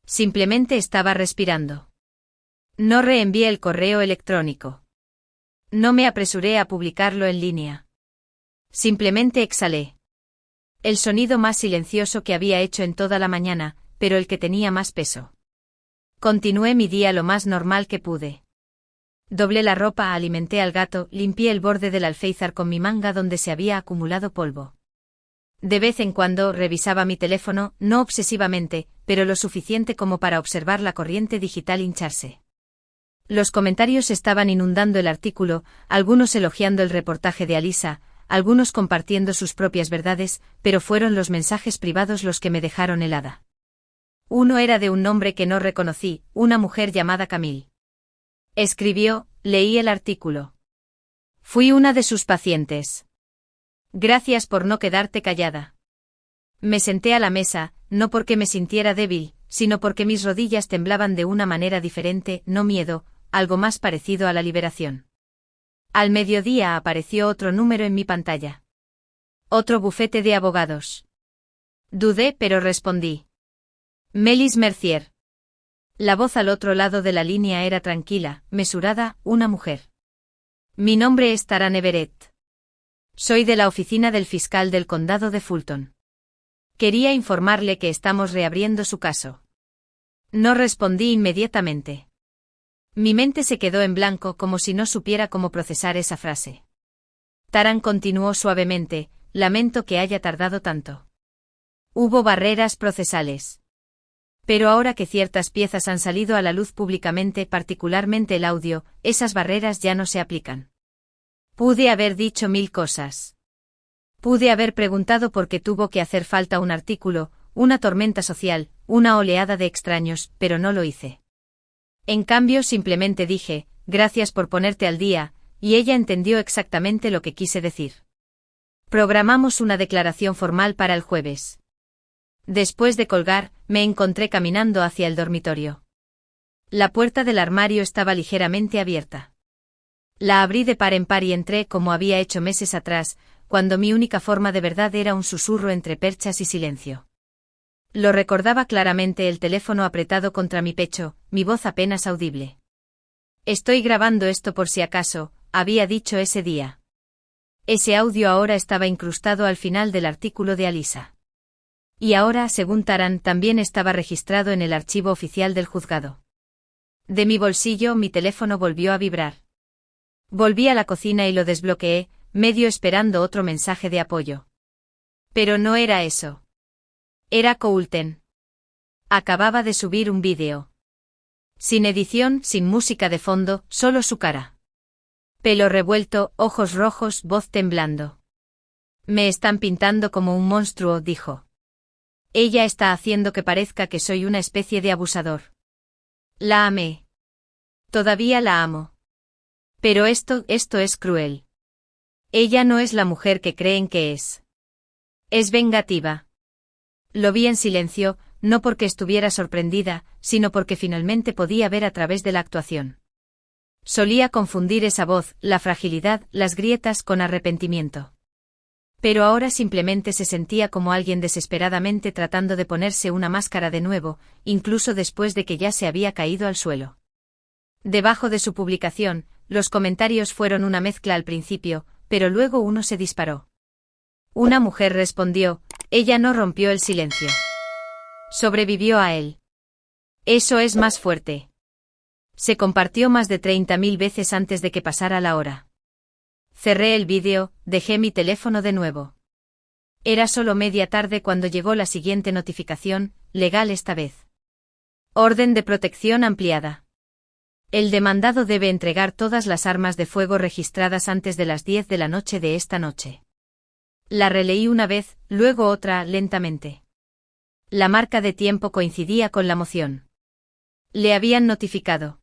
Simplemente estaba respirando. No reenvié el correo electrónico. No me apresuré a publicarlo en línea. Simplemente exhalé. El sonido más silencioso que había hecho en toda la mañana, pero el que tenía más peso. Continué mi día lo más normal que pude. Doblé la ropa, alimenté al gato, limpié el borde del alféizar con mi manga donde se había acumulado polvo. De vez en cuando revisaba mi teléfono, no obsesivamente, pero lo suficiente como para observar la corriente digital hincharse. Los comentarios estaban inundando el artículo, algunos elogiando el reportaje de Alisa, algunos compartiendo sus propias verdades, pero fueron los mensajes privados los que me dejaron helada. Uno era de un nombre que no reconocí, una mujer llamada Camille. Escribió, leí el artículo. Fui una de sus pacientes. Gracias por no quedarte callada. Me senté a la mesa, no porque me sintiera débil, sino porque mis rodillas temblaban de una manera diferente, no miedo, algo más parecido a la liberación. Al mediodía apareció otro número en mi pantalla. Otro bufete de abogados. Dudé, pero respondí. Melis Mercier. La voz al otro lado de la línea era tranquila, mesurada, una mujer. Mi nombre es Taran Everett. Soy de la oficina del fiscal del condado de Fulton. Quería informarle que estamos reabriendo su caso. No respondí inmediatamente. Mi mente se quedó en blanco como si no supiera cómo procesar esa frase. Taran continuó suavemente, lamento que haya tardado tanto. Hubo barreras procesales. Pero ahora que ciertas piezas han salido a la luz públicamente, particularmente el audio, esas barreras ya no se aplican. Pude haber dicho 1000 cosas. Pude haber preguntado por qué tuvo que hacer falta un artículo, una tormenta social, una oleada de extraños, pero no lo hice. En cambio simplemente dije, gracias por ponerte al día, y ella entendió exactamente lo que quise decir. Programamos una declaración formal para el jueves. Después de colgar, me encontré caminando hacia el dormitorio. La puerta del armario estaba ligeramente abierta. La abrí de par en par y entré como había hecho meses atrás, cuando mi única forma de verdad era un susurro entre perchas y silencio. Lo recordaba claramente, el teléfono apretado contra mi pecho, mi voz apenas audible. Estoy grabando esto por si acaso, había dicho ese día. Ese audio ahora estaba incrustado al final del artículo de Alisa. Y ahora, según Taran, también estaba registrado en el archivo oficial del juzgado. De mi bolsillo mi teléfono volvió a vibrar. Volví a la cocina y lo desbloqueé, medio esperando otro mensaje de apoyo. Pero no era eso. Era Coulton. Acababa de subir un vídeo. Sin edición, sin música de fondo, solo su cara. Pelo revuelto, ojos rojos, voz temblando. Me están pintando como un monstruo, dijo. Ella está haciendo que parezca que soy una especie de abusador. La amé. Todavía la amo. Pero esto es cruel. Ella no es la mujer que creen que es. Es vengativa. Lo vi en silencio, no porque estuviera sorprendida, sino porque finalmente podía ver a través de la actuación. Solía confundir esa voz, la fragilidad, las grietas con arrepentimiento. Pero ahora simplemente se sentía como alguien desesperadamente tratando de ponerse una máscara de nuevo, incluso después de que ya se había caído al suelo. Debajo de su publicación, los comentarios fueron una mezcla al principio, pero luego uno se disparó. Una mujer respondió, ella no rompió el silencio. Sobrevivió a él. Eso es más fuerte. Se compartió más de 30.000 veces antes de que pasara la hora. Cerré el vídeo, dejé mi teléfono de nuevo. Era solo media tarde cuando llegó la siguiente notificación, legal esta vez. Orden de protección ampliada. El demandado debe entregar todas las armas de fuego registradas antes de las 10 de la noche de esta noche. La releí una vez, luego otra, lentamente. La marca de tiempo coincidía con la moción. Le habían notificado.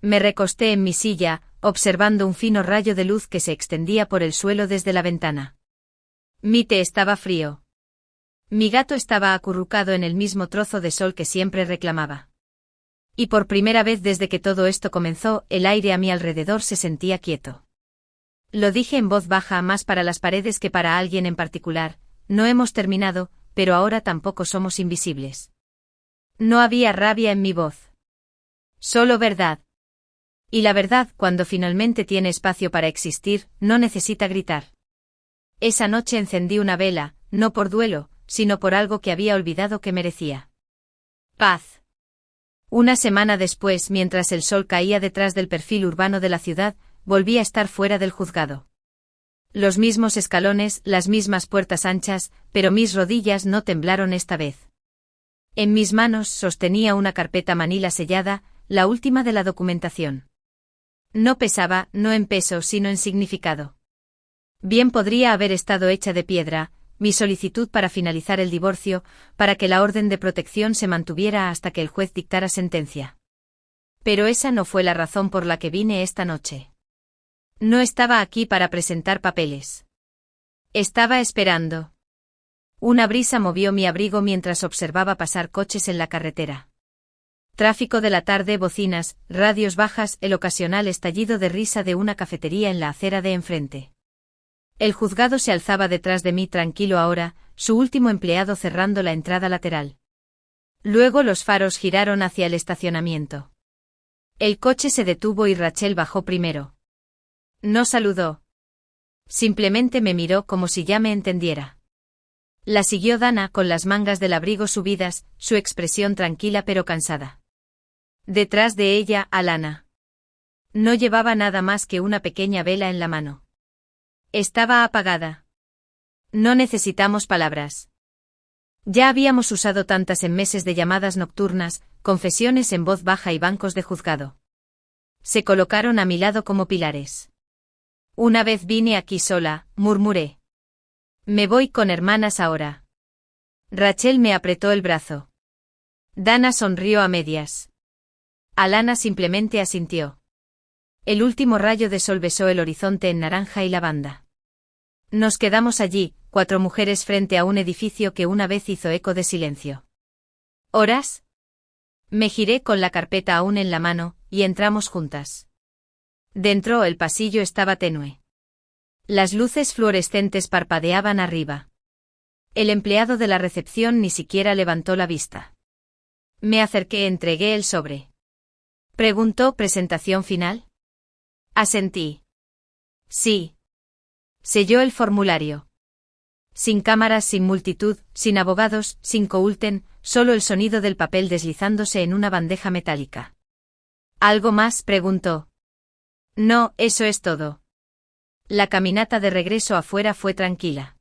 Me recosté en mi silla, observando un fino rayo de luz que se extendía por el suelo desde la ventana. Mi té estaba frío. Mi gato estaba acurrucado en el mismo trozo de sol que siempre reclamaba. Y por primera vez desde que todo esto comenzó, el aire a mi alrededor se sentía quieto. Lo dije en voz baja más para las paredes que para alguien en particular, no hemos terminado, pero ahora tampoco somos invisibles. No había rabia en mi voz. Solo verdad. Y la verdad, cuando finalmente tiene espacio para existir, no necesita gritar. Esa noche encendí una vela, no por duelo, sino por algo que había olvidado que merecía. Paz. Una semana después, mientras el sol caía detrás del perfil urbano de la ciudad, volví a estar fuera del juzgado. Los mismos escalones, las mismas puertas anchas, pero mis rodillas no temblaron esta vez. En mis manos sostenía una carpeta manila sellada, la última de la documentación. No pesaba, no en peso, sino en significado. Bien podría haber estado hecha de piedra, mi solicitud para finalizar el divorcio, para que la orden de protección se mantuviera hasta que el juez dictara sentencia. Pero esa no fue la razón por la que vine esta noche. No estaba aquí para presentar papeles. Estaba esperando. Una brisa movió mi abrigo mientras observaba pasar coches en la carretera. Tráfico de la tarde, bocinas, radios bajas, el ocasional estallido de risa de una cafetería en la acera de enfrente. El juzgado se alzaba detrás de mí tranquilo ahora, su último empleado cerrando la entrada lateral. Luego los faros giraron hacia el estacionamiento. El coche se detuvo y Rachel bajó primero. No saludó. Simplemente me miró como si ya me entendiera. La siguió Dana con las mangas del abrigo subidas, su expresión tranquila pero cansada. Detrás de ella, Alana. No llevaba nada más que una pequeña vela en la mano. Estaba apagada. No necesitamos palabras. Ya habíamos usado tantas en meses de llamadas nocturnas, confesiones en voz baja y bancos de juzgado. Se colocaron a mi lado como pilares. Una vez vine aquí sola, murmuré. Me voy con hermanas ahora. Rachel me apretó el brazo. Dana sonrió a medias. Alana simplemente asintió. El último rayo de sol besó el horizonte en naranja y lavanda. Nos quedamos allí, 4 mujeres frente a un edificio que una vez hizo eco de silencio. ¿Horas? Me giré con la carpeta aún en la mano, y entramos juntas. Dentro el pasillo estaba tenue. Las luces fluorescentes parpadeaban arriba. El empleado de la recepción ni siquiera levantó la vista. Me acerqué, entregué el sobre. Preguntó: ¿presentación final? Asentí. Sí. Selló el formulario. Sin cámaras, sin multitud, sin abogados, sin coulten, solo el sonido del papel deslizándose en una bandeja metálica. ¿Algo más?, preguntó. No, eso es todo. La caminata de regreso afuera fue tranquila.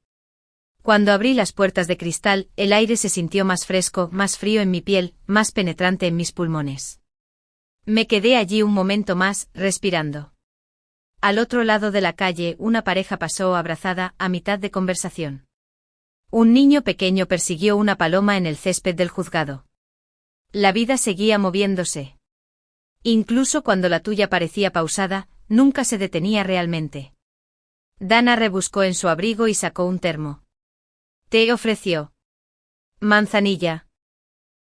Cuando abrí las puertas de cristal, el aire se sintió más fresco, más frío en mi piel, más penetrante en mis pulmones. Me quedé allí un momento más, respirando. Al otro lado de la calle, una pareja pasó abrazada, a mitad de conversación. Un niño pequeño persiguió una paloma en el césped del juzgado. La vida seguía moviéndose. Incluso cuando la tuya parecía pausada, nunca se detenía realmente. Dana rebuscó en su abrigo y sacó un termo. Té ofreció. Manzanilla.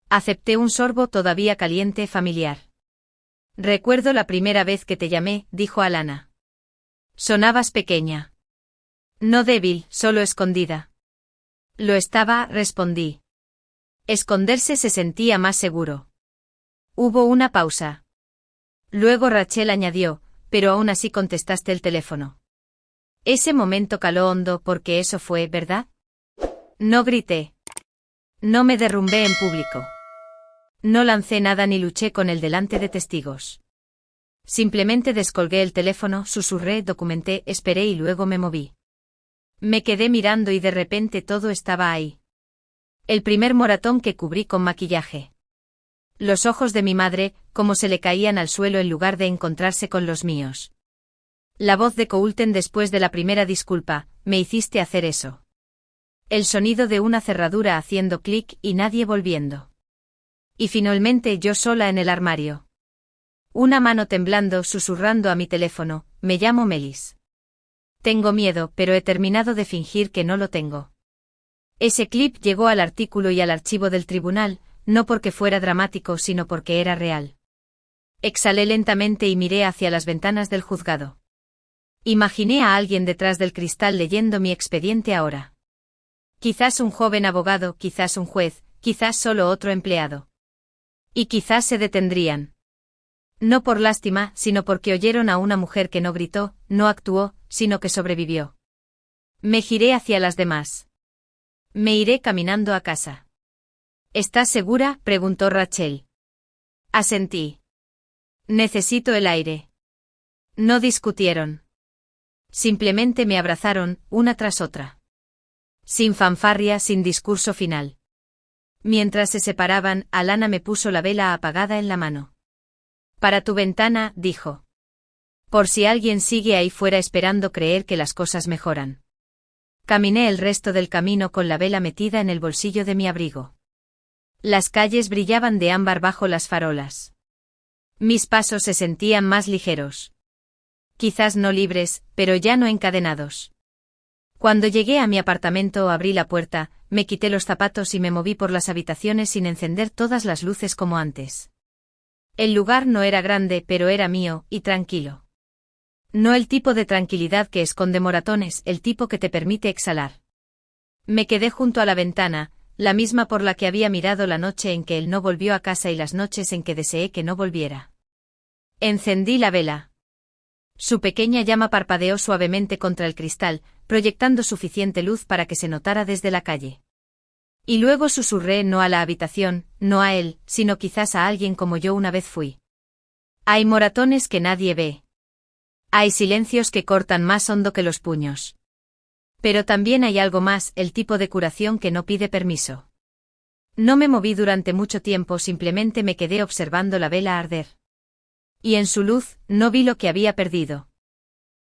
Acepté un sorbo todavía caliente, familiar. Recuerdo la primera vez que te llamé, dijo Alana. Sonabas pequeña. No débil, solo escondida. Lo estaba, respondí. Esconderse se sentía más seguro. Hubo una pausa. Luego Rachel añadió, pero aún así contestaste el teléfono. Ese momento caló hondo porque eso fue, ¿verdad? No grité. No me derrumbé en público. No lancé nada ni luché con él delante de testigos. Simplemente descolgué el teléfono, susurré, documenté, esperé y luego me moví. Me quedé mirando y de repente todo estaba ahí. El primer moratón que cubrí con maquillaje. Los ojos de mi madre, como se le caían al suelo en lugar de encontrarse con los míos. La voz de Coulton después de la primera disculpa, me hiciste hacer eso. El sonido de una cerradura haciendo clic y nadie volviendo. Y finalmente yo sola en el armario. Una mano temblando, susurrando a mi teléfono, me llamo Melis. Tengo miedo, pero he terminado de fingir que no lo tengo. Ese clip llegó al artículo y al archivo del tribunal, no porque fuera dramático sino porque era real. Exhalé lentamente y miré hacia las ventanas del juzgado. Imaginé a alguien detrás del cristal leyendo mi expediente ahora. Quizás un joven abogado, quizás un juez, quizás solo otro empleado. Y quizás se detendrían. No por lástima, sino porque oyeron a una mujer que no gritó, no actuó, sino que sobrevivió. Me giré hacia las demás. Me iré caminando a casa. ¿Estás segura?, preguntó Rachel. Asentí. Necesito el aire. No discutieron. Simplemente me abrazaron, una tras otra. Sin fanfarria, sin discurso final. Mientras se separaban, Alana me puso la vela apagada en la mano. Para tu ventana, dijo. Por si alguien sigue ahí fuera esperando creer que las cosas mejoran. Caminé el resto del camino con la vela metida en el bolsillo de mi abrigo. Las calles brillaban de ámbar bajo las farolas. Mis pasos se sentían más ligeros. Quizás no libres, pero ya no encadenados. Cuando llegué a mi apartamento abrí la puerta, me quité los zapatos y me moví por las habitaciones sin encender todas las luces como antes. El lugar no era grande, pero era mío, y tranquilo. No el tipo de tranquilidad que esconde moratones, el tipo que te permite exhalar. Me quedé junto a la ventana, la misma por la que había mirado la noche en que él no volvió a casa y las noches en que deseé que no volviera. Encendí la vela. Su pequeña llama parpadeó suavemente contra el cristal, proyectando suficiente luz para que se notara desde la calle. Y luego susurré no a la habitación, no a él, sino quizás a alguien como yo una vez fui. Hay moratones que nadie ve. Hay silencios que cortan más hondo que los puños. Pero también hay algo más, el tipo de curación que no pide permiso. No me moví durante mucho tiempo, simplemente me quedé observando la vela arder. Y en su luz, no vi lo que había perdido.